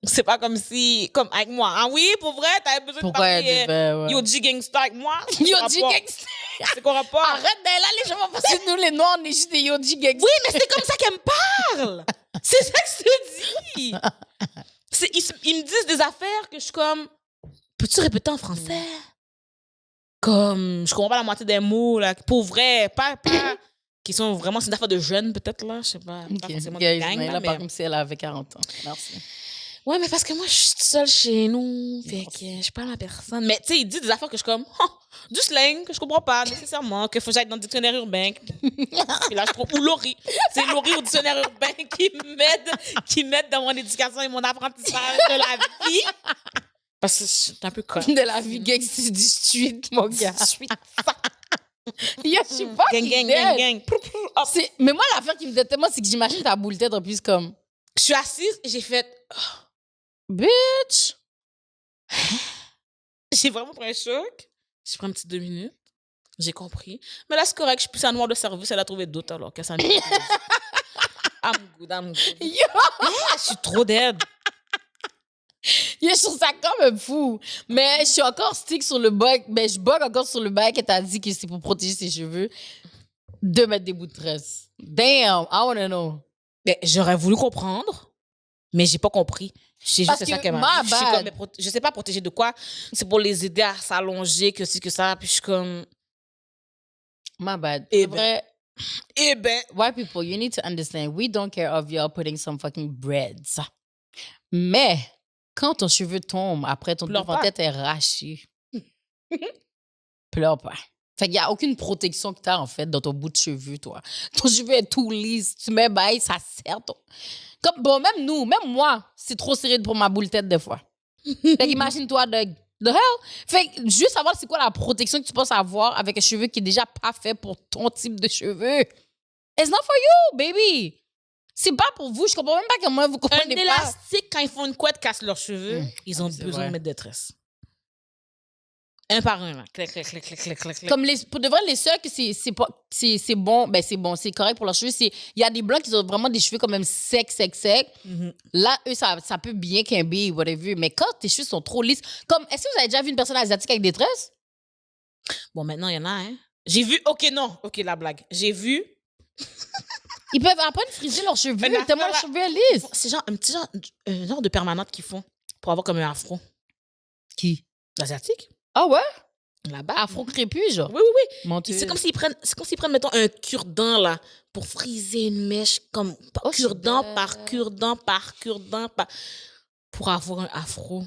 S2: C'est pas comme si, comme avec moi. Ah oui, pour vrai, t'avais besoin de parler Yo-G Gangsta avec moi.
S1: Yo-G Gangsta.
S2: C'est quoi rapport?
S1: Arrête d'être là, les gens vont penser que nous, les Noirs, on est juste des Yo-G Gangsta.
S2: Oui, mais c'est comme ça qu'elle me parle. C'est ça que je te dis. Ils me disent des affaires que je suis comme, peux-tu répéter en français? Comme, je comprends pas la moitié des mots, là. Pour vrai, pas qui sont vraiment, c'est une affaire de jeunes, peut-être, là. Je sais pas. Pas forcément de gang,
S1: là,
S2: mais
S1: pas comme si elle avait 40 ans. Merci.
S2: Ouais, mais parce que moi, je suis toute seule chez nous. Fait que je parle à personne. Mais tu sais, il dit des affaires que je suis comme, du slang que je comprends pas nécessairement, qu'il faut que j'aille dans le dictionnaire urbain. Puis là, je trouve, ou Laurie. C'est Laurie au dictionnaire urbain qui m'aide dans mon éducation et mon apprentissage de la vie. Parce que je suis un peu conne.
S1: De la vie gangsta du street, mon gars. Je suis je suis pas
S2: gang.
S1: Mais moi, l'affaire qui me déteste, moi, c'est que j'imagine ta boule tête en plus comme...
S2: Je suis assise et j'ai fait...
S1: Bitch!
S2: J'ai vraiment pris un choc. J'ai pris un petit 2 minutes. J'ai compris. Mais là, c'est correct. Je suis plus à noir de service. Elle a trouvé d'autres alors qu'elle s'en est I'm good.
S1: Yo!
S2: Je suis trop dead.
S1: Je trouve ça quand même fou. Mais je suis encore stick sur le bug. Mais je bug encore sur le bug que t'as dit que c'est pour protéger ses cheveux de mettre des bouts de tresse. Damn, I wanna know.
S2: Mais j'aurais voulu comprendre. Mais j'ai pas compris. C'est
S1: Parce
S2: juste ça
S1: que,
S2: qu'elle
S1: my
S2: m'a dit. Je suis
S1: bad.
S2: comme, mais je sais pas protéger de quoi. C'est pour les aider à s'allonger, que ci, que ça. Puis je suis comme,
S1: My bad.
S2: Eh
S1: C'est vrai,
S2: eh ben,
S1: white people, you need to understand, we don't care of y'all putting some fucking breads. Mais, quand ton cheveu tombe, après ton
S2: Pleure
S1: devant tête est raché, pleure pas. Fait qu'il n'y a aucune protection que tu as, en fait, dans ton bout de cheveux, toi. Ton cheveu est tout lisse. Tu mets bail, ça serre. Comme, bon, même nous, même moi, c'est trop serré pour ma boule tête, des fois. Fait qu'imagine-toi, the hell? Fait que juste savoir c'est quoi la protection que tu penses avoir avec un cheveu qui est déjà pas fait pour ton type de cheveux. It's not for you, baby. C'est pas pour vous. Je comprends même pas comment vous
S2: un
S1: comprenez pas.
S2: élastique, quand ils font une couette, casse leurs cheveux, ils ont
S1: c'est
S2: besoin
S1: vrai.
S2: de mettre des tresses. Un par un, là. Clic, clic, clic, clic, clic, clic, clic.
S1: Comme pour de vrai, les seuls que c'est bon, ben c'est bon, c'est correct pour leurs cheveux. Il y a des blancs qui ont vraiment des cheveux quand même secs.
S2: Mhm.
S1: Là, eux, ça peut bien quimber, whatever. Mais quand tes cheveux sont trop lisses, comme, est-ce que vous avez déjà vu une personne asiatique avec des tresses?
S2: Bon, maintenant, il y en a, hein. J'ai vu, OK, non. OK, la blague. J'ai vu,
S1: Ils peuvent apprendre à friser leurs cheveux,
S2: Une
S1: tellement
S2: affaire
S1: leurs
S2: là-
S1: cheveux sont lisses.
S2: c'est genre un genre de permanente qu'ils font pour avoir comme un afro.
S1: Qui?
S2: L'asiatique?
S1: Ah ouais?
S2: Là-bas.
S1: Afro-crépus, genre.
S2: Oui, oui, oui.
S1: Menteuse.
S2: C'est comme s'ils prennent, mettons, un cure-dent, là, pour friser une mèche, comme
S1: Oh,
S2: cure-dent
S1: c'est
S2: par
S1: belle.
S2: cure-dent par cure-dent par... pour avoir un afro.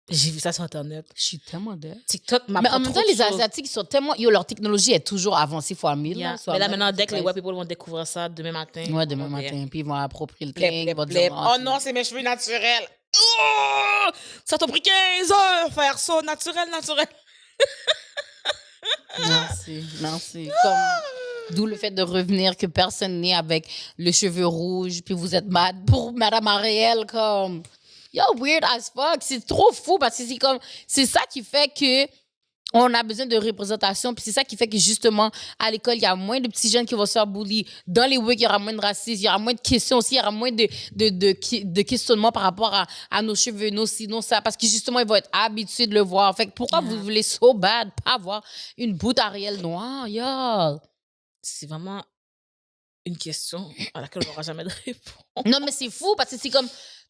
S2: J'ai vu ça sur Internet.
S1: Je suis tellement dead.
S2: TikTok
S1: Mais
S2: m'apprend
S1: en même
S2: trop
S1: temps,
S2: de
S1: les
S2: choses.
S1: Asiatiques, ils sont tellement... Yo, leur technologie est toujours avancée fois 1000.
S2: Yeah.
S1: Là, soit
S2: Mais là,
S1: même,
S2: maintenant, dès que les
S1: c'est
S2: white people vont découvrir ça demain matin.
S1: Ouais, demain
S2: on va
S1: matin. Puis ils vont approprier le
S2: Plep,
S1: thing.
S2: plep,
S1: vont
S2: plep.
S1: dire,
S2: Oh non, c'est mes cheveux naturels. Oh! Ça t'a pris 15 heures faire ça, naturel.
S1: Merci. Comme, d'où le fait de revenir que personne n'est avec le cheveu rouge, puis vous êtes mad pour Madame Ariel, comme... Yo, weird as fuck. C'est trop fou parce que c'est ça qui fait que on a besoin de représentation, puis c'est ça qui fait que justement, à l'école, il y a moins de petits jeunes qui vont se faire bully. Dans les wigs, il y aura moins de racisme, il y aura moins de questions aussi, il y aura moins de questionnements par rapport à nos cheveux, nos ci, nos ça, parce que justement, ils vont être habitués de le voir. Fait que pourquoi vous voulez so bad pas avoir une bout Ariel noire, y'all?
S2: C'est vraiment une question à laquelle on n'aura jamais de réponse.
S1: Non, mais c'est fou parce que c'est comme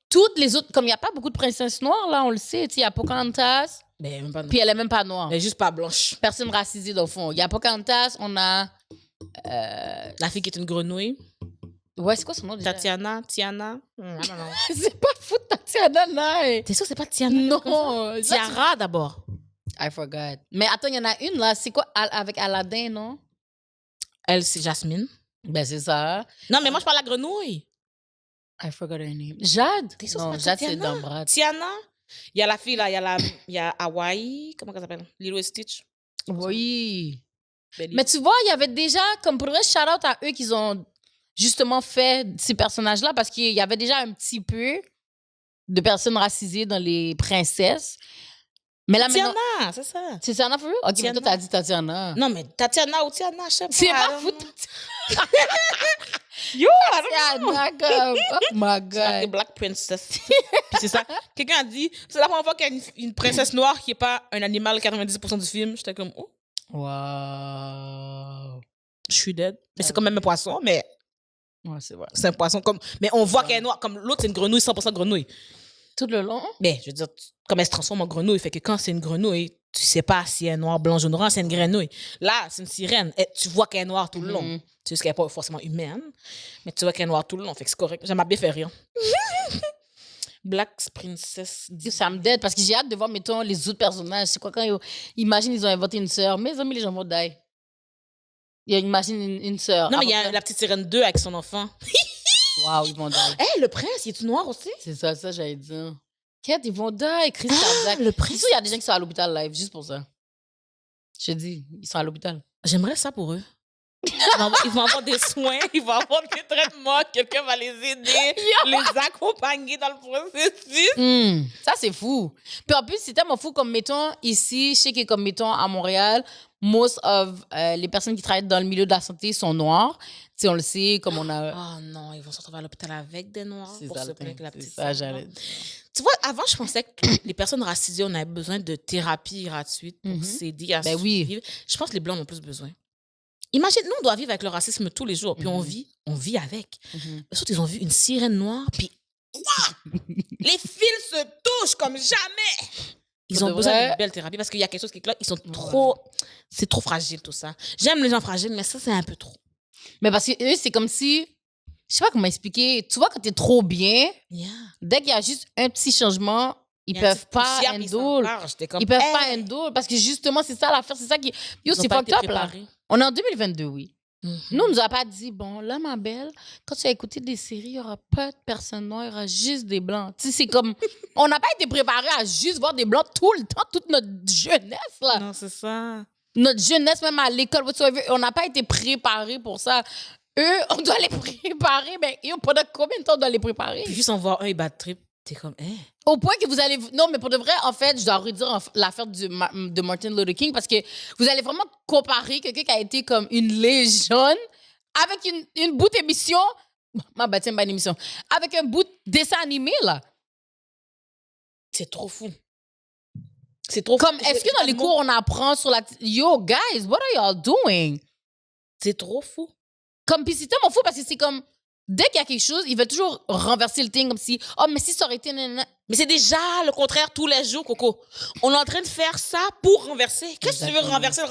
S1: toutes les autres, comme il n'y a pas beaucoup de princesses noires, là, on le sait, il y a Pocahontas,
S2: Mais même pas non.
S1: puis elle est même pas noire.
S2: Elle est juste pas blanche.
S1: Personne racisée, dans le fond. Il y a Pocahontas, on a...
S2: La fille qui est une grenouille.
S1: Ouais, c'est quoi son nom déjà?
S2: Tiana. Non.
S1: C'est pas fou de Tatiana Nay.
S2: T'es sûr que c'est pas Tiana?
S1: Non.
S2: Tiara d'abord.
S1: I forgot. Mais attends, il y en a une là. C'est quoi avec Aladdin, non?
S2: Elle, c'est Jasmine.
S1: Ben, c'est ça.
S2: Non, mais moi, je parle de la grenouille.
S1: I forgot her name. Jade?
S2: T'es sûr
S1: Non,
S2: que c'est
S1: Jade,
S2: pas
S1: c'est
S2: Tatiana?
S1: dans Brad.
S2: Tiana. Il y a la fille là, il y a Hawaii. Comment elle s'appelle? Lilo et Stitch.
S1: Oui.
S2: Belly.
S1: Mais tu vois, il y avait déjà, comme pour le vrai, shout-out à eux qui ont justement fait ces personnages-là parce qu'il y avait déjà un petit peu de personnes racisées dans les princesses. Mais là, maintenant...
S2: Tiana, c'est ça.
S1: C'est Tiana for real? Ok, mais
S2: Tiana.
S1: toi, t'as dit Tatiana.
S2: Non, mais Tatiana ou Tiana, je sais pas.
S1: C'est pas
S2: I don't
S1: fou.
S2: know. Yo,
S1: Tatiana, comme... Oh my
S2: C'est la
S1: God.
S2: Black Princess. Puis c'est ça. Quelqu'un a dit, c'est la première fois qu'il y a une princesse noire qui n'est pas un animal 90% du film. J'étais comme, oh,
S1: Wow.
S2: je suis dead. Mais c'est quand même un poisson, mais
S1: Ouais, c'est vrai.
S2: c'est un poisson comme. Mais on voit qu'elle est noire. Comme l'autre, c'est une grenouille, 100% grenouille.
S1: Tout le long?
S2: Mais je veux dire, comme elle se transforme en grenouille, fait que quand c'est une grenouille, tu sais pas si elle est noire, blanc, jaune, orange, c'est une grenouille. Là, c'est une sirène. Tu vois qu'elle est noire tout le long.
S1: Mhm.
S2: Tu sais qu'elle n'est pas forcément humaine, mais tu vois qu'elle est noire tout le long. Fait que c'est correct. Ça m'a bien fait rire. Black Princess.
S1: Ça me dead parce que j'ai hâte de voir, mettons, les autres personnages. C'est quoi quand imagine, ils ont inventé une sœur. Mes amis, les gens vont die. Imagine une sœur.
S2: Non, mais il y a la petite sirène 2 avec son enfant.
S1: Wow, ils vont die.
S2: Hé, le prince, il est tout noir aussi?
S1: C'est ça, j'allais dire. Quête, ils vont die. Chris cardiaque.
S2: Le
S1: C'est
S2: prince.
S1: sûr, il y a des gens qui sont à l'hôpital live, juste pour ça. Je te dis, ils sont à l'hôpital.
S2: J'aimerais ça pour eux. Ils vont avoir des soins, ils vont avoir des traitements, quelqu'un va les aider, les accompagner dans le processus.
S1: Ça, c'est fou. Puis en plus, c'est tellement fou comme, mettons, ici, je sais que comme, mettons, à Montréal, most of les personnes qui travaillent dans le milieu de la santé sont noires. Tu sais, on le sait, comme on a...
S2: Oh non, ils vont se retrouver à l'hôpital avec des noirs
S1: C'est
S2: pour
S1: ça,
S2: se
S1: le
S2: plaindre que la
S1: thing.
S2: petite
S1: C'est ça,
S2: sœur.
S1: j'allais dire.
S2: Tu vois, avant, je pensais que les personnes racisées, on avait besoin de thérapie gratuite pour s'aider à
S1: Ben oui.
S2: vivre. Je pense que les Blancs ont plus besoin. Imagine, nous, on doit vivre avec le racisme tous les jours, puis on vit avec. Eux autres, ils ont vu une sirène noire, puis Les fils se touchent comme jamais. Ils
S1: Pour
S2: ont
S1: de
S2: besoin
S1: vrai.
S2: d'une belle thérapie parce qu'il y a quelque chose qui est là. Ils sont trop... C'est trop fragile, tout ça. J'aime les gens fragiles, mais ça, c'est un peu trop.
S1: Mais parce que eux, c'est comme si. Je sais pas comment expliquer. Tu vois, quand t'es trop bien,
S2: Yeah.
S1: dès qu'il y a juste un petit changement, ils peuvent pas handle. Ils peuvent pas handle parce que justement, c'est ça l'affaire. C'est ça qui. Yo, c'est fucked up, là. On est en 2022, oui. Nous, on nous a pas dit, bon, là, ma belle, quand tu as écouté des séries, il n'y aura pas de personnes noires, il y aura juste des blancs. Tu sais, c'est comme. On n'a pas été préparés à juste voir des blancs tout le temps, toute notre jeunesse, là.
S2: Non, c'est ça.
S1: Notre jeunesse, même à l'école, whatsoever, on n'a pas été préparés pour ça. Eux, on doit les préparer, mais pendant combien de temps on doit les préparer?
S2: Puis juste en voir un, il bat trip. T'es comme,
S1: Au point que vous allez... Non, mais pour de vrai, en fait, je dois redire l'affaire de Martin Luther King parce que vous allez vraiment comparer quelqu'un qui a été comme une légende avec une bout d'émission... Ma bâtime, pas une émission. Avec un bout de dessin animé, là.
S2: c'est trop fou. C'est trop
S1: Comme,
S2: fou.
S1: est-ce que dans les cours, on apprend sur la... Yo, guys, what are y'all doing?
S2: C'est trop fou.
S1: Comme, puis c'est tellement fou parce que c'est comme... Dès qu'il y a quelque chose, ils veulent toujours renverser le thing comme si... Oh, mais si ça aurait été... nanana.
S2: Mais c'est déjà le contraire tous les jours, Coco. On est en train de faire ça pour renverser. Qu'est-ce que tu veux renverser?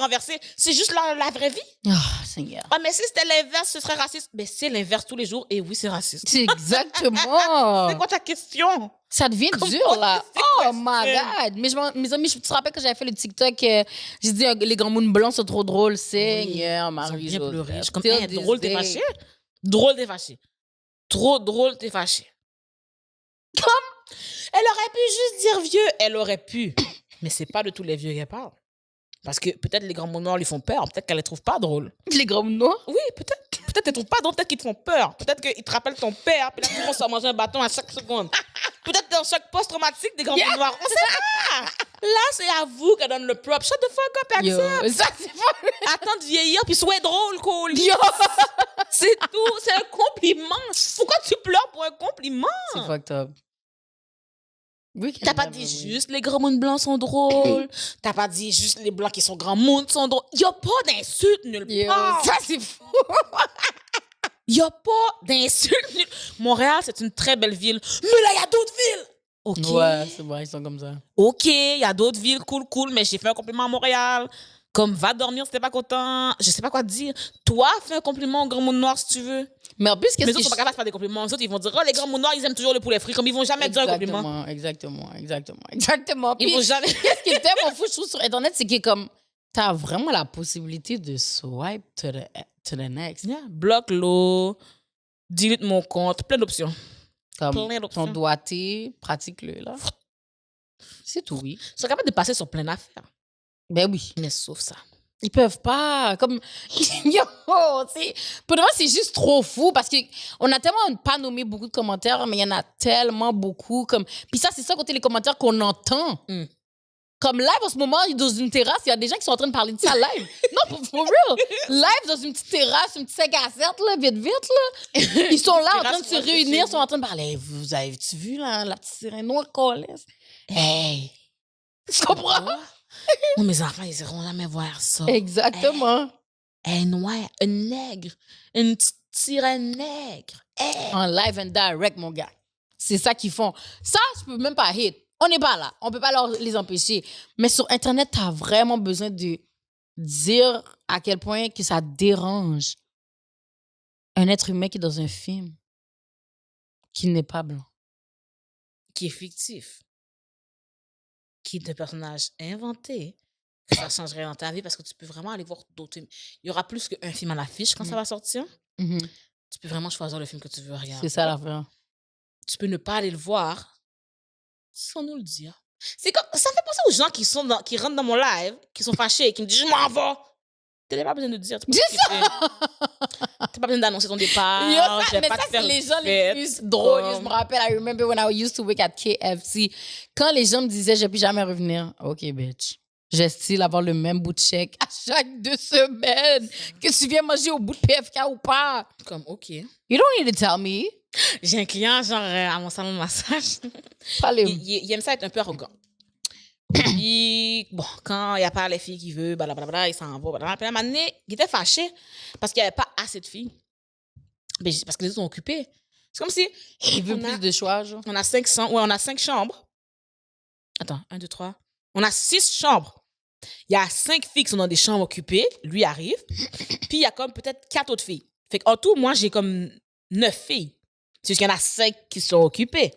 S2: C'est juste la vraie vie.
S1: Ah, Seigneur.
S2: Ah, mais si c'était l'inverse, ce serait raciste. Mais c'est l'inverse tous les jours et oui, c'est raciste.
S1: C'est exactement...
S2: C'est quoi ta question?
S1: Ça devient
S2: Comment
S1: dur, là.
S2: c'est
S1: Oh
S2: quoi,
S1: my
S2: c'est-
S1: God. Mais mes amis, je te rappelle que j'avais fait le TikTok, j'ai dit les grands mouns blancs sont trop drôles. Seigneur,
S2: Ils ont
S1: Marie.
S2: bien pleuré. Je suis comme,
S1: Till this
S2: drôle, t'es
S1: day.
S2: fâché? Drôle, t'es fâché. Trop drôle, t'es fâché. Comme, elle aurait pu juste dire vieux. Elle aurait pu. Mais c'est pas de tous les vieux qu'elle parle. Parce que peut-être les grands mots noirs lui font peur. Peut-être qu'elle les trouve pas drôles.
S1: Les grands mouns noirs?
S2: Oui, peut-être. Peut-être qu'elles ne trouvent pas drôles. Peut-être qu'ils te font peur. Peut-être qu'ils te rappellent ton père. Puis là, ils vont se manger un bâton à chaque seconde. Peut-être dans chaque post-traumatique des grands mots noirs. On sait pas. Là, c'est à vous qu'elle donne le prop. Shut the fuck up,
S1: Yo,
S2: accept.
S1: ça, c'est pas...
S2: Attends de vieillir, puis sois drôle, Cole.
S1: Yo!
S2: C'est tout. C'est un compliment. Pourquoi tu pleures pour un compliment?
S1: C'est fucked up. Oui,
S2: T'as pas dit juste les grands moons blancs sont drôles. T'as pas dit juste les blancs qui sont grands moons sont drôles. Y a pas d'insulte nulle
S1: Yo,
S2: part.
S1: ça, c'est fou.
S2: Y a pas d'insulte nulle. Montréal, c'est une très belle ville. Mais là, y a d'autres villes. OK.
S1: Ouais, c'est vrai, ils sont comme ça.
S2: OK, y a d'autres villes, cool. Mais j'ai fait un compliment à Montréal. Comme, va dormir si t'es pas content. Je sais pas quoi te dire. Toi, fais un compliment aux grands moons noirs si tu veux.
S1: Mais en plus,
S2: Mais
S1: qu'est-ce
S2: les autres
S1: que
S2: sont pas capables de faire des compliments. Les autres, ils vont dire, oh, les grands moons noirs, ils aiment toujours le poulet frit. Comme ils vont jamais dire un compliment.
S1: Exactement.
S2: Ils
S1: Puis,
S2: vont jamais.
S1: qu'est-ce qui est tellement fou, je trouve, sur Internet, c'est que comme, t'as vraiment la possibilité de swipe to the next.
S2: Yeah. Bloque l'eau, delete mon compte, plein d'options.
S1: Comme
S2: Plein d'options.
S1: ton doigté, pratique-le, là. C'est tout, oui.
S2: Ils sont capables de passer sur plein d'affaires.
S1: Ben oui.
S2: Mais sauf ça.
S1: Ils peuvent pas. Comme, yo, c'est... Pour de vrai, c'est juste trop fou parce qu'on a tellement pas nommé beaucoup de commentaires, mais il y en a tellement beaucoup. Comme... Puis ça, c'est ça, côté les commentaires qu'on entend.
S2: Mm.
S1: Comme live, en ce moment, dans une terrasse, il y a des gens qui sont en train de parler de ça live. Non, for real. Live, dans une petite terrasse, une petite 5 à 7, là, vite, là. Ils sont là en train de se réunir, ils sont en train de parler. Hey, vous avez-tu vu, là, la petite sirène noire qu'on laisse? Hey! Tu comprends?
S2: Non, mes enfants, ils iront jamais voir ça.
S1: Exactement.
S2: Elle est noire, un nègre, une petite sirène nègre. Hey.
S1: En live and direct, mon gars. C'est ça qu'ils font. Ça, je peux même pas hate. On n'est pas là. On peut pas les empêcher. Mais sur Internet, tu as vraiment besoin de dire à quel point que ça dérange un être humain qui est dans un film qui n'est pas blanc.
S2: Qui est fictif. Qui est un personnage inventé. Que ça changerait dans ta vie parce que tu peux vraiment aller voir d'autres films. Il y aura plus qu'un film à l'affiche quand ça va sortir.
S1: Mhm.
S2: Tu peux vraiment choisir le film que tu veux regarder.
S1: C'est ça l'affaire.
S2: Tu peux ne pas aller le voir sans nous le dire. C'est comme, ça me fait penser aux gens qui rentrent dans mon live, qui sont fâchés, qui me disent je m'en vais. Tu n'as pas besoin de dire. Tu n'as pas besoin d'annoncer ton départ.
S1: Yo,
S2: je vais
S1: mais
S2: pas
S1: ça,
S2: te faire
S1: c'est les
S2: de
S1: gens les
S2: fête.
S1: plus drôles.
S2: Comme-
S1: Je me rappelle, I remember when I used to work at KFC. Quand les gens me disaient, je ne vais plus jamais revenir. OK, bitch. J'estime avoir le même bout de chèque à chaque 2 semaines. Que tu viens manger au bout de PFK ou pas.
S2: Comme, OK.
S1: You don't need to tell me.
S2: J'ai un client, genre, à mon salon de massage.
S1: Parlez.
S2: Il aime ça être un peu arrogant. Puis, bon, quand il n'y a pas les filles qu'il veut, blablabla, il s'en va. Blablabla. Puis à un moment donné, il était fâché parce qu'il n'y avait pas assez de filles. Mais parce que les autres sont occupés. C'est comme si...
S1: Il veut plus de choix, genre.
S2: On a 5 chambres. Attends, 1, 2, 3. On a 6 chambres. Il y a 5 filles qui sont dans des chambres occupées. Lui arrive. Puis il y a comme peut-être 4 autres filles. Fait qu'en tout, moi, j'ai comme 9 filles. C'est juste qu'il y en a 5 qui sont occupées.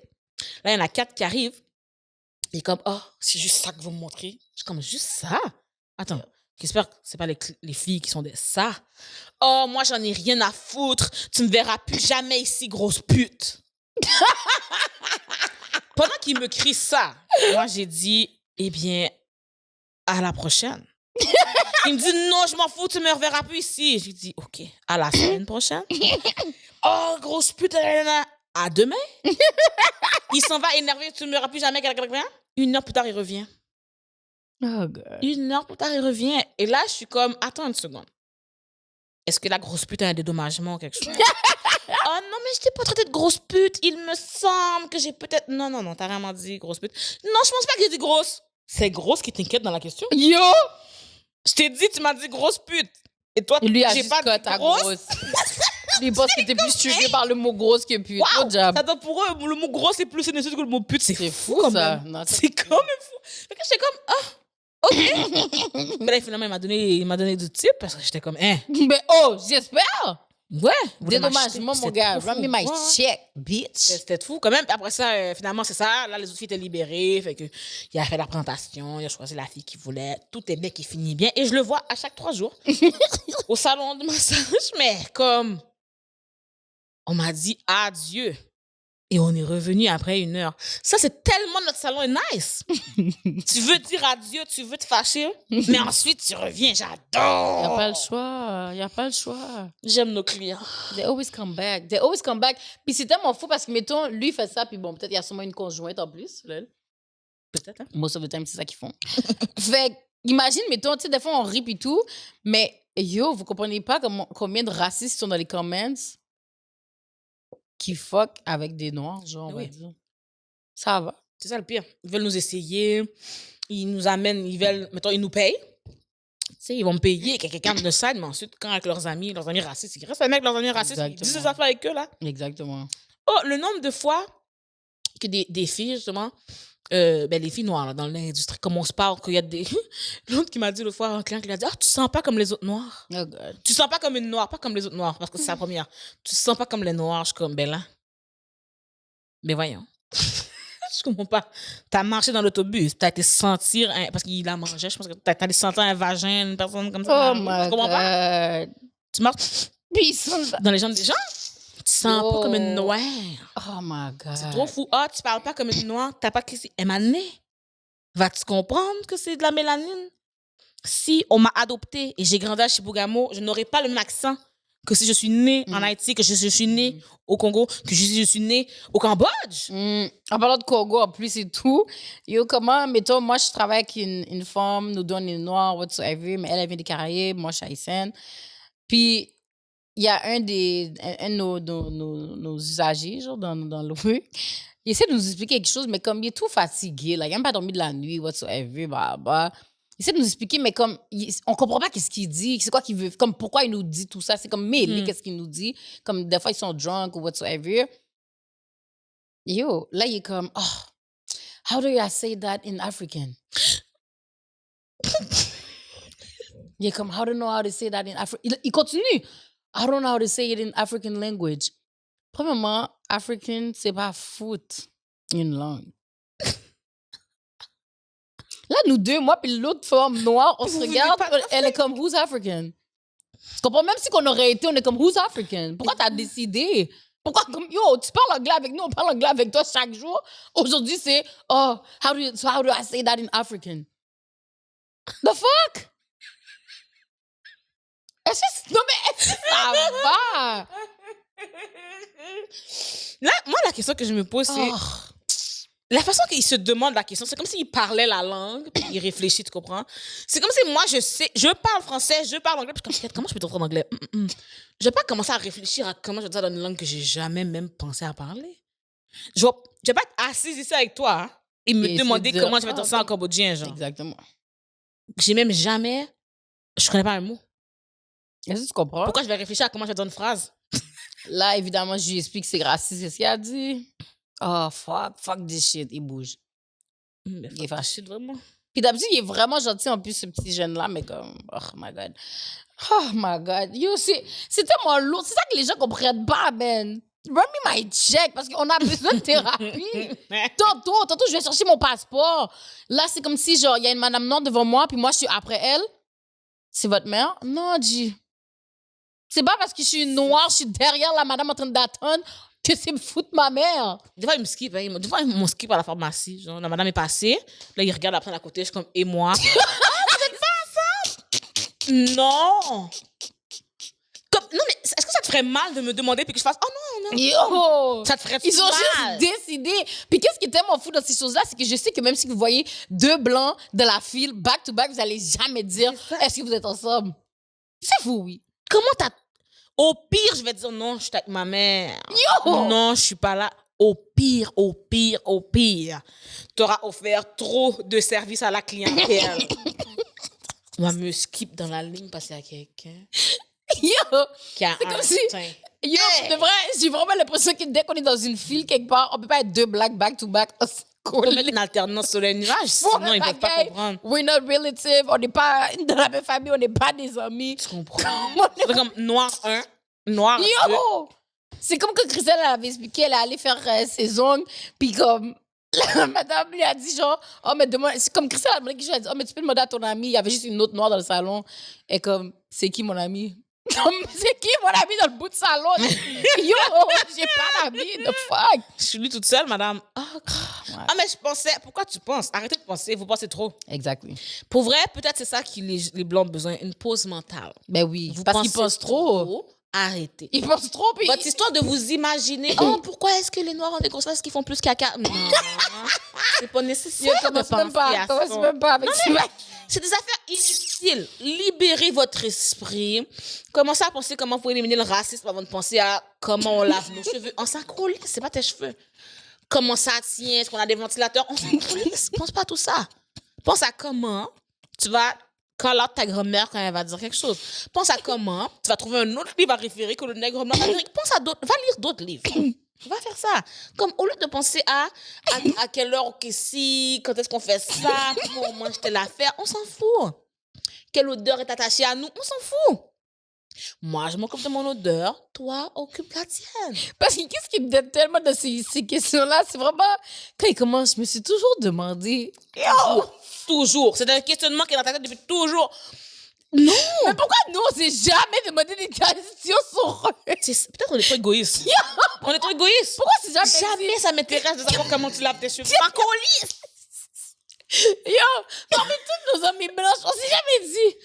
S2: Là, il y en a 4 qui arrivent. Il est comme, oh, c'est juste ça que vous me montrez. Je suis comme, juste ça? Attends, j'espère que c'est pas les filles qui sont des ça. Oh, moi, j'en ai rien à foutre. Tu me verras plus jamais ici, grosse pute. Pendant qu'il me crie ça, moi, j'ai dit, eh bien, à la prochaine. Il me dit, non, je m'en fous, tu me reverras plus ici. J'ai dit, OK, à la semaine prochaine. Oh, grosse pute, à demain. Il s'en va énervé, tu ne me verras plus jamais. 1 heure plus tard, il revient.
S1: Oh, God.
S2: 1 heure plus tard, il revient. Et là, je suis comme, attends une seconde. Est-ce que la grosse pute a un dédommagement ou quelque chose? Oh non, mais je t'ai pas traité de grosse pute. Il me semble que j'ai peut-être... Non, t'as vraiment dit grosse pute. Non, je pense pas que j'ai dit grosse. C'est grosse qui t'inquiète dans la question.
S1: Yo!
S2: Je t'ai dit, tu m'as dit grosse pute. Et toi,
S1: Lui a
S2: j'ai
S1: juste
S2: pas
S1: cut
S2: dit
S1: ta
S2: grosse.
S1: grosse. Lui pense que t'es plus tué par le mot grosse que pute.
S2: Wow.
S1: Good job.
S2: Attends, pour eux, le mot grosse est plus nécessaire que le mot pute. C'est fou,
S1: ça.
S2: quand même.
S1: Non,
S2: c'est quand même fou. Fait que j'étais comme, OK. Mais là, finalement, il m'a donné du type parce que j'étais comme, hein.
S1: Mais oh, j'espère!
S2: Ouais.
S1: Dédommagement, mon gars. Run me my check, bitch.
S2: C'était fou quand même. Puis après ça, finalement, c'est ça. Là, les autres filles étaient libérées. Fait que, il a fait la présentation. Il a choisi la fille qu'il voulait. Tout est bien qui finit bien. Et je le vois à chaque 3 jours au salon de massage. Mais comme, on m'a dit adieu. Et on est revenu après 1 heure. Ça, c'est tellement notre salon est nice. Tu veux dire adieu, tu veux te fâcher, mais ensuite, tu reviens. J'adore.
S1: Il n'y a pas le choix. Il n'y a pas le choix.
S2: J'aime nos clients.
S1: They always come back. They always come back. Puis c'est tellement fou parce que, mettons, lui fait ça, puis bon, peut-être il y a sûrement une conjointe en plus. Là.
S2: Peut-être, hein?
S1: Most of the time, c'est ça qu'ils font. Fait imagine, mettons, tu sais, des fois, on rit puis tout, mais yo, vous comprenez pas combien de racistes sont dans les comments qui fuck avec des noirs, genre, on va dire. Ça va.
S2: C'est ça le pire. Ils veulent nous essayer. Ils nous amènent, mettons, ils nous payent. Tu sais, ils vont me payer quelqu'un de side, mais ensuite, quand avec leurs amis racistes, ils restent avec leurs amis racistes, ils disent des affaires avec eux, là.
S1: Exactement.
S2: Oh, le nombre de fois que des filles, justement, les filles noires, là, dans l'industrie, comme on se parle, qu'il y a des... L'autre qui m'a dit l'autre fois, un client qui l'a dit, tu sens pas comme les autres noirs.
S1: Oh God.
S2: Tu sens pas comme une noire, pas comme les autres noirs, parce que c'est la première. Tu sens pas comme les noirs, je suis comme, ben là. Mais voyons. Je comprends pas. T'as marché dans l'autobus, t'as été sentir, parce qu'il a mangé, je pense que t'as été sentir un vagin, une personne comme ça.
S1: Oh my
S2: Tu comprends pas?
S1: God.
S2: Tu marches
S1: Puis
S2: dans les jambes des gens, tu sens pas comme une noire.
S1: Oh my God.
S2: C'est trop fou. Ah, tu parles pas comme une noire, t'as pas que c'est émané. Vas-tu comprendre que c'est de la mélanine? Si on m'a adopté et j'ai grandi à Chibougamau, je n'aurais pas le même accent que si je suis née en Haïti, que je suis née au Congo, que je suis née au Cambodge.
S1: En parlant de Congo, en plus et tout, yo, comment, mettons, moi, je travaille avec une femme, nous donne une noire, whatsoever, mais elle vient des Caraïbes, moi, je suis haïtienne. Puis, il y a un de nos usagers, genre, dans le rue, il essaie de nous expliquer quelque chose, mais comme il est tout fatigué, là, il n'a même pas dormi de la nuit, whatsoever, bah. Il essaie de nous expliquer, mais comme, on comprend pas qu'est-ce qu'il dit, c'est quoi qu'il veut, comme pourquoi il nous dit tout ça, c'est comme mêlé, qu'est-ce qu'il nous dit, comme des fois ils sont drunk ou whatsoever. Yo, là il est comme, how do I say that in African? Il est comme, I don't know how to say that in African. Il continue. I don't know how to say it in African language. Premièrement, African, c'est pas foot, une langue. Là, nous deux, moi puis l'autre femme noire, on se regarde, elle est comme, who's African? Tu comprends? Même si qu'on aurait été, on est comme, who's African? Pourquoi t'as décidé? Pourquoi, comme, yo, tu parles anglais avec nous, on parle anglais avec toi chaque jour. Aujourd'hui, c'est, how do I say that in African? The fuck? Non, mais est-ce que ça va?
S2: Là, moi, la question que je me pose, c'est... La façon qu'il se demande la question, c'est comme s'il parlait la langue, puis il réfléchit, tu comprends? C'est comme si moi, je parle français, je parle anglais, puis je suis comme, comment je peux t'entendre en anglais? Je vais pas commencer à réfléchir à comment je vais dire dans une langue que j'ai jamais même pensé à parler. Je vais pas être assise ici avec toi et me demander comment je vais dire ça en cambodgien, genre.
S1: Exactement.
S2: J'ai même jamais... Je connais pas un mot.
S1: Est-ce que tu comprends?
S2: Pourquoi je vais réfléchir à comment je vais dire une phrase?
S1: Là, évidemment, je lui explique que c'est raciste. C'est ce qu'il a dit. Oh, fuck this shit. Il bouge.
S2: Mais
S1: Il est fâché.
S2: vraiment.
S1: Puis d'habitude, il est vraiment gentil en plus, ce petit jeune-là, mais comme, oh my God. Oh my God. Yo, c'est tellement lourd. C'est ça que les gens comprennent pas, man. Run me my check parce qu'on a besoin de thérapie. Tantôt, je vais chercher mon passeport. Là, c'est comme si, genre, il y a une madame noire devant moi, puis moi, je suis après elle. C'est votre mère? Non, G. C'est pas parce que je suis noire, je suis derrière la madame en train d'attendre que c'est me foutre ma mère.
S2: Des fois, il me skip. Hein. Des fois, il me skip à la pharmacie. Genre, la madame est passée. Là, il regarde après à côté. Je suis comme, et moi? Non! Non, mais est-ce que ça te ferait mal de me demander puis que je fasse, oh non,
S1: Yo!
S2: Ça te ferait
S1: Ils ont
S2: mal?
S1: juste décidé. Puis qu'est-ce qui est tellement fou dans ces choses-là, c'est que je sais que même si vous voyez deux blancs de la file, back to back, vous allez jamais dire, est-ce que vous êtes ensemble? C'est fou, oui.
S2: Comment t'as... Au pire, je vais dire non, je suis avec ma mère.
S1: Yo!
S2: Non, je suis pas là. Au pire, t'auras offert trop de services à la clientèle. Moi, me skip dans la ligne parce qu'il y a quelqu'un
S1: Yo!
S2: qui a
S1: C'est
S2: un
S1: comme si...
S2: teint.
S1: Yo, de vrai, j'ai vraiment l'impression que dès qu'on est dans une file quelque part, on peut pas être deux blacks back to back.
S2: Faut mettre une alternance sur les nuages, sinon ils peuvent pas comprendre.
S1: We're not relatives, on n'est pas dans la même famille, on n'est pas des amis.
S2: Tu comprends? C'est comme noir 1, noir 2.
S1: Yo! C'est comme quand Christelle elle avait expliqué, elle est allée faire ses ongles, puis comme la madame lui a dit genre, oh mais demain, c'est comme Christelle a demandé quelque chose, elle a dit, oh mais tu peux demander à ton ami, il y avait juste une autre noire dans le salon, et comme, c'est qui mon ami? Comme, c'est qui mon ami dans le bout de salon? Yo, j'ai pas d'amis, the fuck?
S2: Je suis lui toute seule, madame. Ah, mais je pensais, pourquoi tu penses? Arrêtez de penser, vous pensez trop.
S1: Exactly.
S2: Pour vrai, peut-être c'est ça que les blancs ont besoin, une pause mentale.
S1: Ben oui,
S2: Vous
S1: parce qu'ils
S2: pensez
S1: pensent trop.
S2: Arrêtez.
S1: Ils pensent trop, puis...
S2: Votre histoire de vous imaginer, oh, pourquoi est-ce que les Noirs ont des grosses fesses qui font plus caca? Non, c'est pas nécessaire de
S1: Commence
S2: penser
S1: même pas,
S2: à ça.
S1: commence même pas avec ça.
S2: C'est des affaires inutiles. Libérez votre esprit. Commencez à penser comment vous pouvez éliminer le racisme avant de penser à comment on lave nos cheveux. On s'en colle, c'est pas tes cheveux. Comment ça tient? Est-ce qu'on a des ventilateurs? On s'en colle. Pense pas à tout ça. Pense à comment tu vas... Quand là, ta grand-mère, quand elle va dire quelque chose, pense à comment tu vas trouver un autre livre à référer que le nègre blanc. Pense à d'autres, va lire d'autres livres. Va faire ça. Comme au lieu de penser à quelle heure, ok, si, quand est-ce qu'on fait ça, comment on mange telle affaire, on s'en fout. Quelle odeur est attachée à nous, on s'en fout. Moi, je m'occupe de mon odeur, toi, occupe la tienne.
S1: Parce que qu'est-ce qui me donne tellement de ces questions-là, c'est vraiment, quand il commence, je me suis toujours demandé,
S2: Toujours. C'est un questionnement qui est dans ta tête depuis toujours. Non!
S1: Mais pourquoi nous, on s'est jamais demandé des questions sur eux?
S2: Peut-être qu'on est trop égoïste. On est trop égoïste.
S1: Pourquoi c'est jamais
S2: Jamais ça m'intéresse de savoir comment tu laves tes cheveux. Ma colisse!
S1: Yo, parmi toutes nos amies blanches, on s'est jamais dit,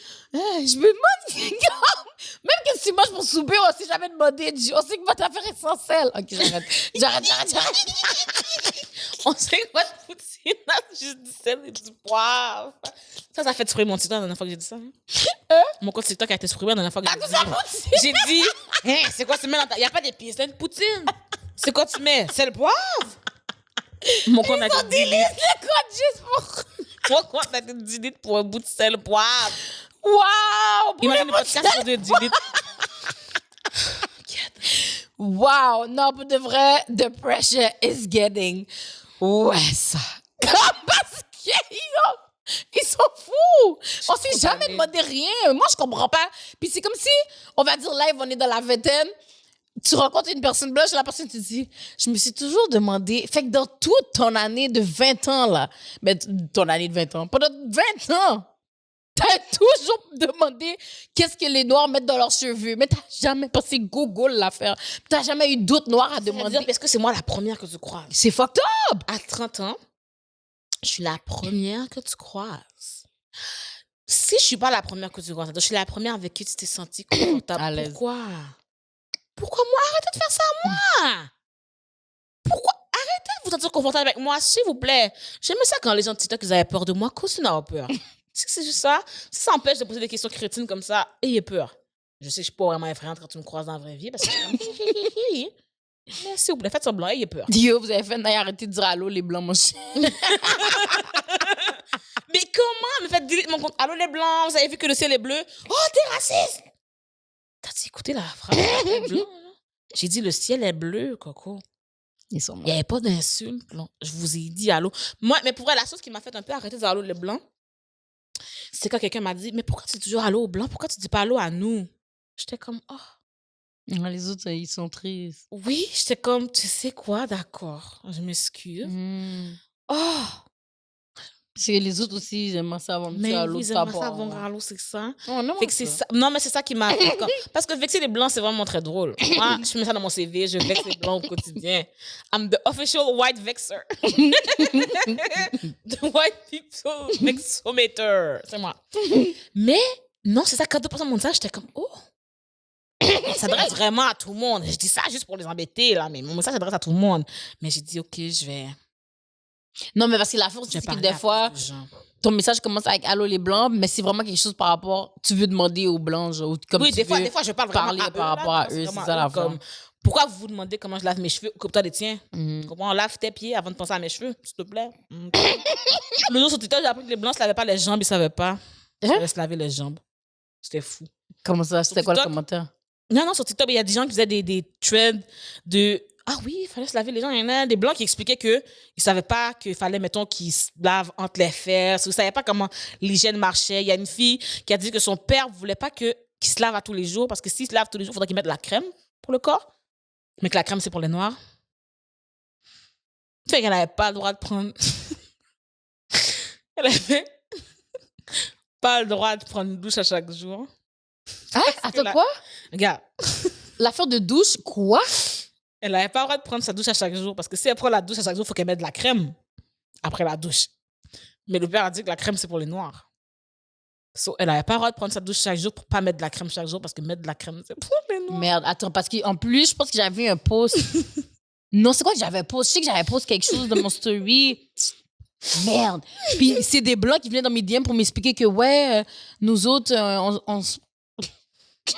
S1: je me demande, même que si moi je pour souper, on s'est jamais demandé, on sait que votre affaire est sans sel. Ok, j'arrête.
S2: On sait que votre poutine a juste du sel et du poivre. Ça fait supprimer mon TikTok la dernière fois que j'ai dit ça. Mon compte TikTok a été supprimé la dernière fois que j'ai dit ça. J'ai dit, c'est quoi tu mets dans ta... Il n'y a pas d'épices, c'est une poutine. C'est quoi tu mets? C'est le poivre? Mon compte a été delete.
S1: Juste pour...
S2: Mon compte a été delete pour un bout de sel poivre.
S1: Wow!
S2: Imagine le podcast sur de delete.
S1: Wow! Non, pour de vrai, the pressure is getting... Ouais, ça. Parce qu'ils sont fous! On s'est jamais demandé rien. Moi, je comprends pas. Puis c'est comme si, on va dire live, on est dans la vingtaine, tu rencontres une personne blanche, la personne te dit, je me suis toujours demandé, fait que dans toute ton année de 20 ans, là, mais ton année de 20 ans, pendant 20 ans, t'as toujours demandé qu'est-ce que les Noirs mettent dans leurs cheveux, mais t'as jamais passé Google l'affaire. T'as jamais eu d'autres Noirs à demander.
S2: Est-ce que c'est moi la première que tu croises?
S1: C'est fucked up!
S2: À 30 ans, je suis la première que tu croises. Si je suis pas la première que tu croises, je suis la première avec qui tu t'es sentie confortable.
S1: À l'aise.
S2: Pourquoi? Pourquoi moi? Arrêtez de faire ça à moi! Pourquoi? Arrêtez de vous sentir confortable avec moi, s'il vous plaît. J'aime ça quand les gens de TikTok, ils avaient peur de moi. Continue d'avoir peur. C'est juste ça. Si ça empêche de poser des questions crétines comme ça, ayez peur. Je sais que je suis pas vraiment effrayante quand tu me croises dans la vraie vie, parce que je suis comme... Mais s'il vous plaît, faites semblant, ayez peur.
S1: Yo, vous avez fait arrêter de dire allô, les blancs, mon chien.
S2: Mais comment? Me faites delete mon compte. Allô, les blancs, vous avez vu que le ciel est bleu? Oh, t'es raciste! T'as-tu écouté la phrase? Les blancs, là? J'ai dit, le ciel est bleu, Coco.
S1: Ils sont
S2: Il n'y avait pas d'insulte. Là. Je vous ai dit allô. Moi, mais pour vrai, la chose qui m'a fait un peu arrêter de dire allô les blancs, c'est quand quelqu'un m'a dit, mais pourquoi tu dis toujours allô aux blancs? Pourquoi tu dis pas allô à nous? J'étais comme, oh.
S1: Les autres, ils sont tristes.
S2: Oui, j'étais comme, tu sais quoi, d'accord. Je m'excuse. Oh.
S1: Parce que les autres aussi, ils aiment ça avant de
S2: Mais
S1: dire
S2: oui,
S1: allô.
S2: ils aiment ça avant allô, c'est ça.
S1: Oh, non,
S2: Fait que c'est ça. Non, mais c'est ça qui m'a fait. Parce que vexer les blancs, c'est vraiment très drôle. Moi, je mets ça dans mon CV, je vexe les blancs au quotidien. I'm the official white vexer. The white people vexometer. C'est moi. Mais, non, c'est ça, quand 2% de mon message, j'étais comme, oh. Ça s'adresse vraiment à tout le monde. Je dis ça juste pour les embêter, là, mais mon message s'adresse à tout le monde. Mais j'ai dit, OK, je vais.
S1: Non, mais parce que la force, c'est que des fois, ton message commence avec allô les blancs, mais c'est vraiment quelque chose par rapport. Tu veux demander aux blancs, genre, comme
S2: oui,
S1: tu
S2: des
S1: veux
S2: fois, je parle vraiment
S1: parler
S2: à
S1: par
S2: eux,
S1: rapport
S2: là,
S1: à eux. C'est
S2: vraiment
S1: ça la
S2: eux, comme, pourquoi vous vous demandez comment je lave mes cheveux? Coupe-toi les tiens. Comment on lave tes pieds avant de penser à mes cheveux, s'il te plaît. Le jour sur Twitter, j'ai appris que les blancs ne se lavaient pas les jambes, ils ne savaient pas. Ils savaient se laver les jambes. C'était fou.
S1: Comment ça? C'était quoi le commentaire?
S2: Non, sur TikTok, il y a des gens qui faisaient des threads de ah oui, il fallait se laver les jambes. Il y en a des blancs qui expliquaient qu'ils ne savaient pas qu'il fallait, mettons, qu'ils se lavent entre les fesses. Ils ne savaient pas comment l'hygiène marchait. Il y a une fille qui a dit que son père ne voulait pas qu'il se lave à tous les jours parce que s'il se lave tous les jours, il faudrait qu'il mette de la crème pour le corps. Mais que la crème, c'est pour les noirs. Fait qu'elle n'avait pas le droit de prendre. Elle avait pas le droit de prendre une douche à chaque jour.
S1: Ah, attends, quoi?
S2: Regarde.
S1: L'affaire de douche, quoi?
S2: Elle n'avait pas le droit de prendre sa douche à chaque jour parce que si elle prend la douche à chaque jour, il faut qu'elle mette de la crème après la douche. Mais le père a dit que la crème, c'est pour les noirs. So, elle n'avait pas le droit de prendre sa douche chaque jour pour ne pas mettre de la crème chaque jour parce que mettre de la crème, c'est pour les noirs.
S1: Merde, attends, parce qu'en plus, je pense que j'avais un post. Non, c'est quoi que j'avais post? Je sais que j'avais post quelque chose dans mon story. Merde. Puis c'est des blancs qui venaient dans mes DM pour m'expliquer que, ouais, nous autres, on Yo,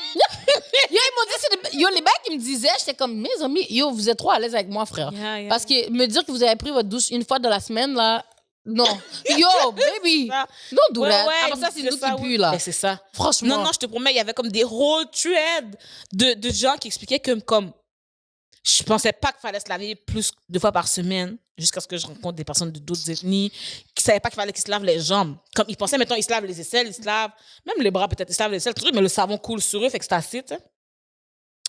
S1: ils m'ont dit, yo, les mecs, ils me disaient, j'étais comme, mes amis, yo, vous êtes trop à l'aise avec moi, frère.
S2: Yeah.
S1: Parce que me dire que vous avez pris votre douche une fois dans la semaine, là, non. Yo, baby, don't do that. Après ça, c'est nous qui puent, là.
S2: Et c'est ça.
S1: Franchement.
S2: Non, je te promets, il y avait comme des whole threads de gens qui expliquaient que, comme, je pensais pas qu'il fallait se laver plus 2 fois par semaine jusqu'à ce que je rencontre des personnes de d'autres ethnies qui savaient pas qu'il fallait qu'ils se lavent les jambes. Comme ils pensaient, mettons, ils se lavent les aisselles, ils se lavent, même les bras peut-être, ils se lavent les aisselles, tout truc, mais le savon coule sur eux, fait que c'est assez, tu sais.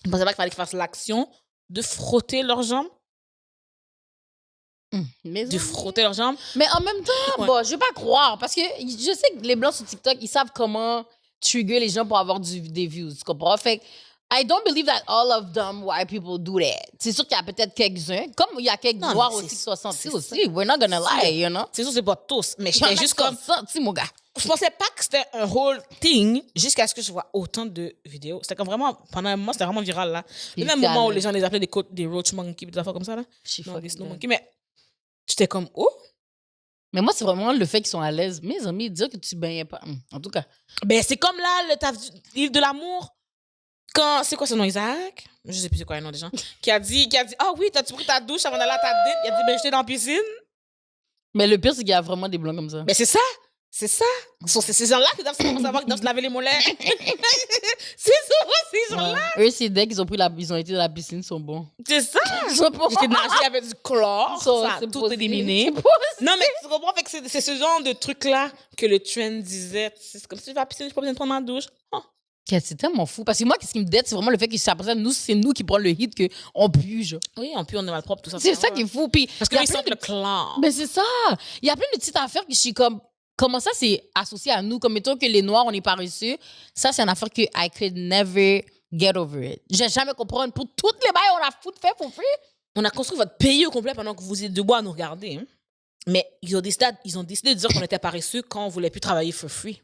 S2: Ils pensaient pas qu'il fallait qu'ils fassent l'action de frotter leurs jambes. De frotter leurs jambes.
S1: Mais en même temps, bon, je vais pas croire, parce que je sais que les blancs sur TikTok, ils savent comment trigger les gens pour avoir des views, tu comprends? Fait que I don't believe that all of them white people do that. C'est sûr qu'il y a peut-être quelques-uns, comme il y a quelques noirs aussi qui sont sentis aussi. We're not gonna lie, you know?
S2: C'est sûr, c'est pas tous, mais j'étais juste comme...
S1: Senti, mon gars.
S2: Je pensais pas que c'était un whole thing jusqu'à ce que je vois autant de vidéos. C'était comme vraiment, pendant un moment, c'était vraiment viral, là. Il y a un moment où les gens les appelaient des roach monkeys, des affaires comme ça, là. Non, des snow monkeys, mais j'étais comme, oh!
S1: Mais moi, c'est vraiment le fait qu'ils sont à l'aise. Mes amis, dire que tu baignais pas. En tout cas.
S2: Ben, c'est comme là, l'île de l'amour. Quand, c'est quoi son nom, Isaac? Je sais plus c'est quoi le nom des gens. Qui a dit, ah oui, t'as-tu pris ta douche avant d'aller à ta date? Il a dit, ben, j'étais dans la piscine.
S1: Mais le pire, c'est qu'il y a vraiment des blancs comme ça.
S2: Mais c'est ça. C'est ça. C'est ces gens-là qui doivent savoir qu'ils doivent se laver les mollets. C'est souvent ces gens-là.
S1: Eux, c'est dès qu'ils ont été dans la piscine, ils sont bons.
S2: C'est ça. J'étais nagé avec du chlore. Ça a tout éliminé. Non, mais tu comprends, fait que c'est ce genre de truc-là que le trend disait. C'est comme si je vais à la piscine, j'ai pas besoin de prendre ma douche. Oh.
S1: C'est tellement fou. Parce que moi, qu'est-ce qui me dette, c'est vraiment le fait que après ça, c'est nous qui prenons le hit qu'on pue, genre.
S2: Oui, on pue, on est mal propre, tout ça.
S1: C'est ça qui est fou. Puis,
S2: parce que ils sentent le chlore.
S1: Mais c'est ça. Il y a plein de petites affaires que je suis comme, comment ça, c'est associé à nous? Comme mettons que les Noirs, on n'est pas reçus. Ça, c'est une affaire que I could never get over it. J'ai jamais compris. Pour toutes les bails, on a fait pour free.
S2: On a construit votre pays au complet pendant que vous êtes debout à nous regarder. Hein. Mais ils ont décidé de dire qu'on était paresseux quand on voulait plus travailler for free.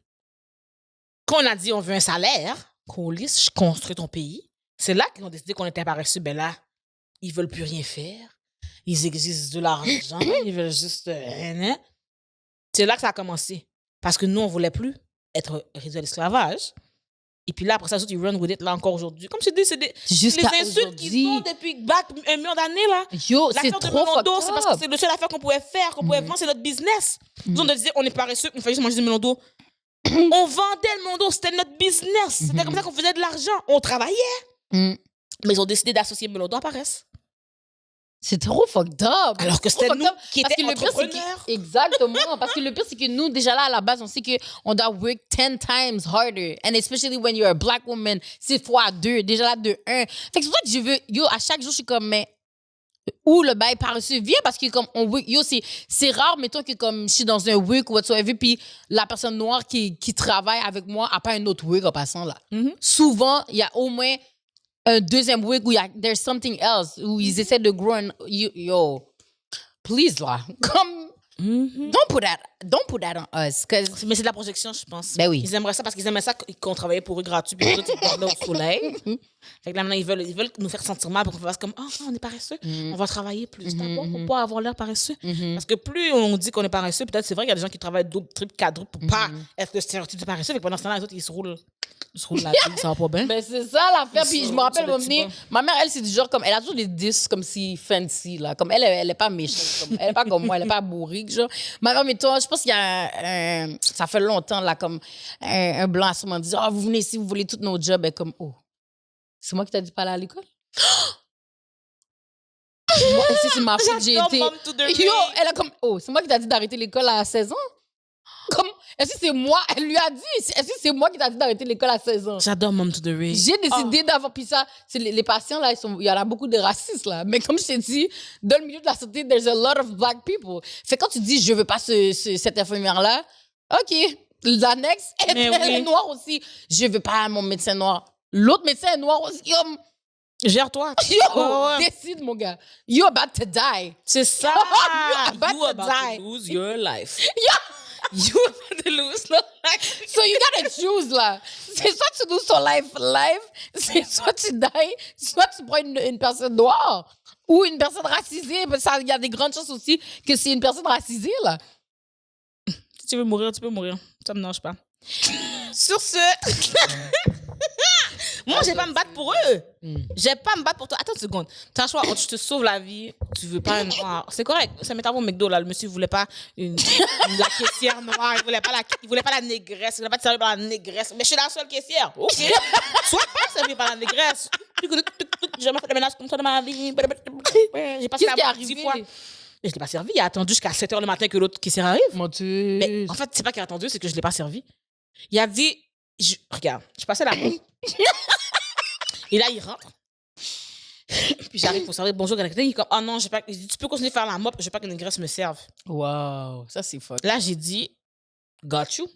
S2: Quand on a dit on veut un salaire, qu'on lisse construire ton pays, c'est là qu'ils ont décidé qu'on était paresseux. Ben là, ils veulent plus rien faire. Ils exigent de l'argent. Ils veulent juste... C'est là que ça a commencé. Parce que nous, on voulait plus être réduits à l'esclavage. Et puis là, après ça, ils run with it, là, encore aujourd'hui. Comme je dis, c'est les insultes qu'ils font depuis un million d'années, là.
S1: Yo, c'est trop fucked up.
S2: C'est parce que c'est la seule affaire qu'on pouvait faire, qu'on pouvait vendre, c'est notre business. Nous, on disait, on est paresseux, on fait juste manger du melon d'eau. On vendait le melon d'eau, c'était notre business. C'était comme ça qu'on faisait de l'argent. On travaillait. Mais ils ont décidé d'associer Melodo à Paresse.
S1: C'est trop fucked up.
S2: Alors que c'était nous qui
S1: parce
S2: étions
S1: que le pire, c'est
S2: entrepreneurs.
S1: exactement. Parce que le pire, c'est que nous, déjà là, à la base, on sait qu'on doit work 10 times harder. And especially when you're a black woman, c'est fois 2. Déjà là, de 1. Fait que c'est pour ça que je veux... Yo, à chaque jour, je suis comme, mais... Où le bail paresseux vient parce que comme on work, yo, c'est rare, mettons que comme je suis dans un work ou whatsoever, puis la personne noire qui travaille avec moi a pas un autre work en passant là. Souvent, il y a au moins un deuxième week où there's something else, où ils essaient de grow yo, please là, comme, don't put that on us.
S2: Mais c'est de la projection, je pense.
S1: Ben oui.
S2: Ils aimeraient ça parce qu'ils aimaient ça qu'on travaillait pour eux gratuit, puis tout, ils parlaient au soleil. Fait que là, maintenant, ils veulent nous faire sentir mal pour qu'on fasse comme, on est paresseux, on va travailler plus d'abord pour pas avoir l'air paresseux. Parce que plus on dit qu'on est paresseux, peut-être c'est vrai qu'il y a des gens qui travaillent double, triple, quadruple pour pas être le stéréotype du paresseux. Fait que pendant ce temps-là, les autres, ils se roulent la vie, ça va pas bien.
S1: Ben c'est ça l'affaire. Puis je me rappelle, ma mère, elle, c'est du genre comme, elle a toujours des disques comme si fancy, là. Comme elle est pas méchante. Elle est pas comme moi, elle est pas bourrique, genre. Ma mère, mais toi, je pense qu'il y a ça fait longtemps, là, comme un blanc a sûrement dit, vous venez ici, vous voulez tous nos jobs. Elle est comme, c'est moi qui t'ai dit pas aller à l'école? Est-ce que c'est ma faute que j'ai été... Yo, elle a comme, c'est moi qui t'ai dit d'arrêter l'école à 16 ans? Comme, est-ce que c'est moi? Elle lui a dit, est-ce que c'est moi qui t'ai dit d'arrêter l'école à 16 ans?
S2: J'adore Mom to the Ray.
S1: J'ai décidé d'avoir, puis ça, c'est les patients, là, il y en a beaucoup de racistes, là. Mais comme je t'ai dit, dans le milieu de la santé, there's a lot of black people. Fait quand tu dis, je veux pas cette infirmière-là, OK, l'annexe, elle est noire aussi. Je veux pas mon médecin noir. L'autre médecin est noir aussi.
S2: Gère-toi.
S1: Décide, mon gars. You're about to die.
S2: C'est ça.
S1: You're about to
S2: lose your life.
S1: You're about to lose your life. So you gotta choose, là. C'est soit tu loses ton life, c'est soit tu die, soit tu prends une personne noire ou une personne racisée. Il y a des grandes chances aussi que c'est une personne racisée, là.
S2: Si tu veux mourir, tu peux mourir. Ça me dérange pas. Sur ce... Moi, je vais pas me battre pour eux. Je vais pas me battre pour toi. Attends une seconde. Tu as le choix entre je te sauve la vie, tu veux pas un noir. C'est correct. Ça m'est arrivé au McDo, là. Le monsieur voulait pas la caissière noire. Il voulait pas la négresse. Il voulait pas te servir par la négresse. Mais je suis la seule caissière. OK. Sois pas servi par la négresse. J'ai jamais fait de menace comme ça de ma vie. J'ai passé la mort 10 fois. Mais je l'ai pas servi. Il a attendu jusqu'à 7h le matin que l'autre caissière arrive.
S1: Mon Dieu.
S2: Mais en fait, c'est pas qu'il a attendu, c'est que je l'ai pas servi. Il a dit... Regarde, je passais la mort. Et là, il rentre. Puis j'arrive pour servir. Bonjour, quelqu'un. Il est comme, non, j'ai pas... Il dit, tu peux continuer à faire la mop, je veux pas que négresse me serve.
S1: Wow, ça c'est fuck.
S2: Là, j'ai dit, got you.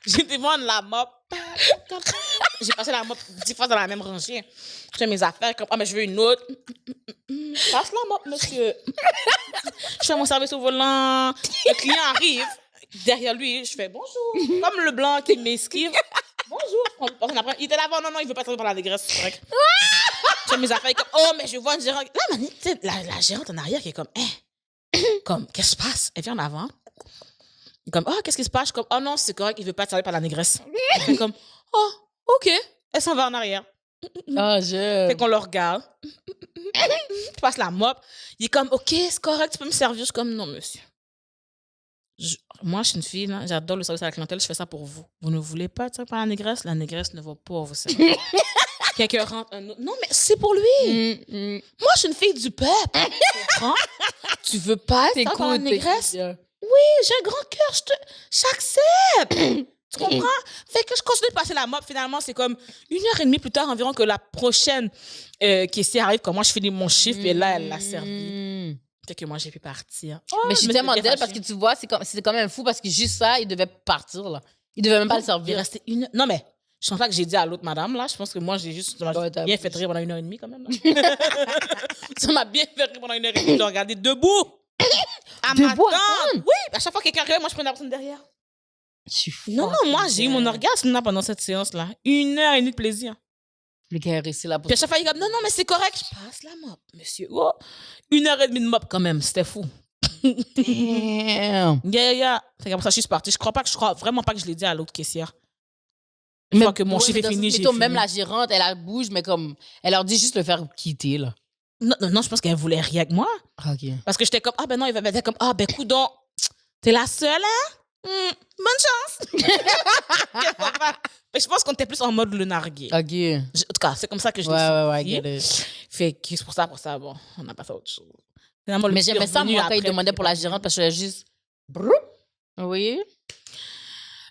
S2: J'ai demandé la mop. J'ai passé la mop 10 fois dans la même rangée. Je fais mes affaires, comme, mais je veux une autre. Passe la mop, monsieur. Je fais mon service au volant. Le client arrive. Derrière lui, je fais bonjour. Comme le blanc qui m'esquive. Bonjour. Après, il était là avant, non, il veut pas travailler par la négresse. Je fais mes affaires, comme, mais je vois une gérante. Là, la gérante en arrière qui est comme, comme, qu'est-ce qui se passe? Elle vient en avant. Il est comme, qu'est-ce qui se passe? Je suis comme, non, c'est correct, il veut pas travailler par la négresse. Elle fait comme, OK. Elle s'en va en arrière. Fait qu'on le regarde. Je passe la mop. Il est comme, OK, c'est correct, tu peux me servir. Je suis comme, non, monsieur. Moi, je suis une fille, là, j'adore le service à la clientèle, je fais ça pour vous. Vous ne voulez pas travailler par la négresse ne va pas vous servir. Quelqu'un rentre, un autre. Non, mais c'est pour lui. Moi, je suis une fille du peuple. Tu comprends? Tu veux pas être par la négresse? Oui, j'ai un grand cœur, j'accepte. Tu comprends? Fait que je continue de passer la mop. Finalement, c'est comme 1h30 plus tard environ que la prochaine caissière arrive. Comme moi, je finis mon chiffre et là, elle l'a servi. Fait que moi, j'ai pu partir.
S1: Mais je suis tellement d'elle parce que tu vois, c'est quand même fou parce que juste ça, il devait partir, là. Il devait même pas le servir.
S2: Il restait Non, mais je pense pas que j'ai dit à l'autre madame, là. Je pense que moi, j'ai juste bien fait rire pendant 1h30 quand même. Là. Ça m'a bien fait rire pendant 1h30 de regarder debout.
S1: Debout,
S2: oui, à chaque fois que quelqu'un arrive, moi, je prends la personne derrière.
S1: Je suis fou.
S2: Non, moi, j'ai eu mon orgasme là, pendant cette séance-là. 1h30 de plaisir.
S1: Le gars est resté là pour
S2: Puis à chaque fois, il dit, non, mais c'est correct, je passe la mop, monsieur. 1h30 de mop quand même, c'était fou.
S1: Damn.
S2: Fait qu'après ça, je suis partie. Je crois vraiment pas que je l'ai dit à l'autre caissière. Je crois que mon chiffre est fini, j'ai fini.
S1: Même la gérante, elle bouge, mais comme, elle leur dit juste de le faire quitter, là.
S2: Non, je pense qu'elle voulait rien avec moi.
S1: OK.
S2: Parce que j'étais comme, ben non, il va me dire comme, coudonc, t'es la seule, hein? Bonne chance. Mais je pense qu'on était plus en mode le narguer.
S1: OK. Ouais,
S2: En tout cas, c'est comme ça que je l'ai
S1: ouais,
S2: senti.
S1: get it.
S2: Fait que c'est pour ça, bon, on n'a pas fait autre chose. Finalement, le
S1: Mais
S2: petit
S1: j'aimais ça,
S2: revenu
S1: moi, quand il
S2: après,
S1: demandait
S2: puis
S1: pour la gérante, parce que je faisais juste... Brrr. Oui.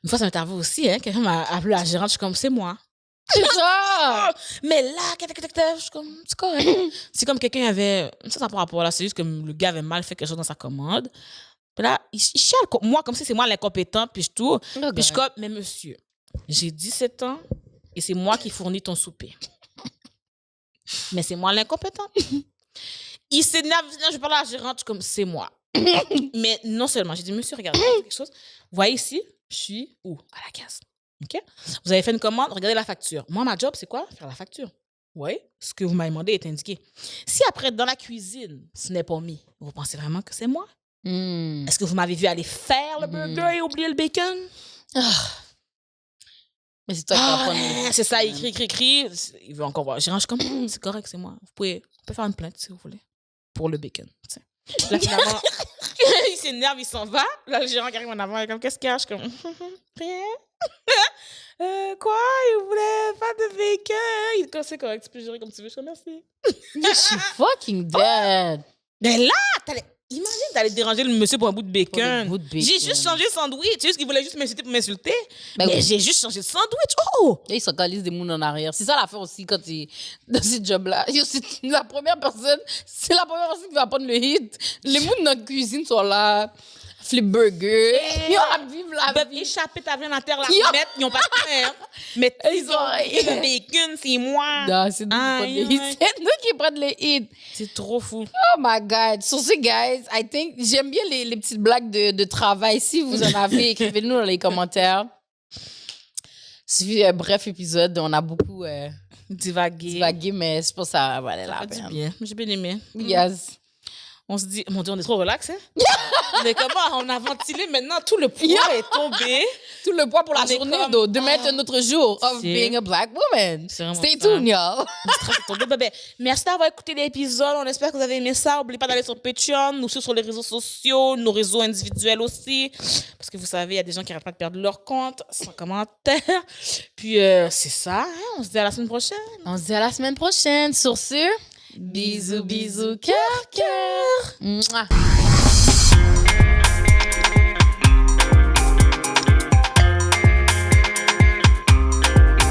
S2: Une fois, ça m'est arrivé aussi, hein. Quelqu'un m'a appelé la gérante, je suis comme, c'est moi.
S1: C'est ça!
S2: Mais là, je suis comme, c'est correct. C'est comme quelqu'un avait. Ça par rapport là, c'est juste que le gars avait mal fait quelque chose dans sa commande. Puis là, il chiale moi, comme si c'est moi l'incompétent, puis je tourne. Puis je suis comme, mais monsieur, j'ai 17 ans et c'est moi qui fournis ton souper. Mais c'est moi l'incompétent. Il s'énerve, je parle à la gérante, je suis comme, c'est moi. Mais non seulement, j'ai dit, monsieur, regardez, quelque chose. Vous voyez ici, je suis où? À la caisse. OK? Vous avez fait une commande, regardez la facture. Moi, ma job, c'est quoi? Faire la facture. Oui, ce que vous m'avez demandé est indiqué. Si après, dans la cuisine, ce n'est pas mis, vous pensez vraiment que c'est moi? Est-ce que vous m'avez vu aller faire le burger et oublier le bacon?
S1: Mais c'est toi qui vas prendre...
S2: C'est ça, il crie. Il veut encore voir. Je range comme, c'est correct, c'est moi. On peut faire une plainte si vous voulez. Pour le bacon. T'sais. Là, finalement, il s'énerve, il s'en va. Là, le gérant qui arrive en avant, il est comme, qu'est-ce qu'il y a? Je suis comme, rien. Quoi? Il voulait pas de bacon. Il dit, c'est correct, tu peux gérer comme tu veux. Je suis comme, merci.
S1: Je suis fucking dead.
S2: Mais là, imagine d'aller déranger le monsieur pour un bout de bacon. J'ai juste changé de sandwich. C'est juste qu'il voulait juste m'insulter pour m'insulter. Mais j'ai juste changé de sandwich. Oh!
S1: Et ils s'organisent des mouns en arrière. C'est ça l'affaire aussi quand tu es dans ces jobs-là. C'est la première personne qui va prendre le hit. Les mouns dans la cuisine sont là. Flip burger. Ils ont vivre la vie.
S2: Échapper ta viande à terre, la mettre. Ils n'ont pas de pain. Mais ils ont le bacon, c'est moi.
S1: Non, c'est nous qui prennent les hits. C'est nous qui prennent les hits.
S2: C'est trop fou.
S1: Oh my God. Sur ces guys, I think, j'aime bien les petites blagues de travail. Si vous en avez, écrivez-nous dans les commentaires. C'est un bref épisode. On a beaucoup divagué, mais je pense que ça valait la peine.
S2: Bien. J'ai bien aimé.
S1: Yes.
S2: On se dit, mon Dieu, on est trop relax, hein? Mais comment on a ventilé maintenant, tout le poids est tombé.
S1: Tout le poids pour la journée de mettre un autre jour of being a black woman. Stay tuned, y'all.
S2: Merci d'avoir écouté l'épisode. On espère que vous avez aimé ça. N'oubliez pas d'aller sur Patreon, nous suivre sur les réseaux sociaux, nos réseaux individuels aussi. Parce que vous savez, il y a des gens qui n'arrêtent pas de perdre leur compte sans commentaire. Puis, c'est ça. Hein? On se dit à la semaine prochaine. Sur ce, bisous, bisous, cœur, cœur. Mouah.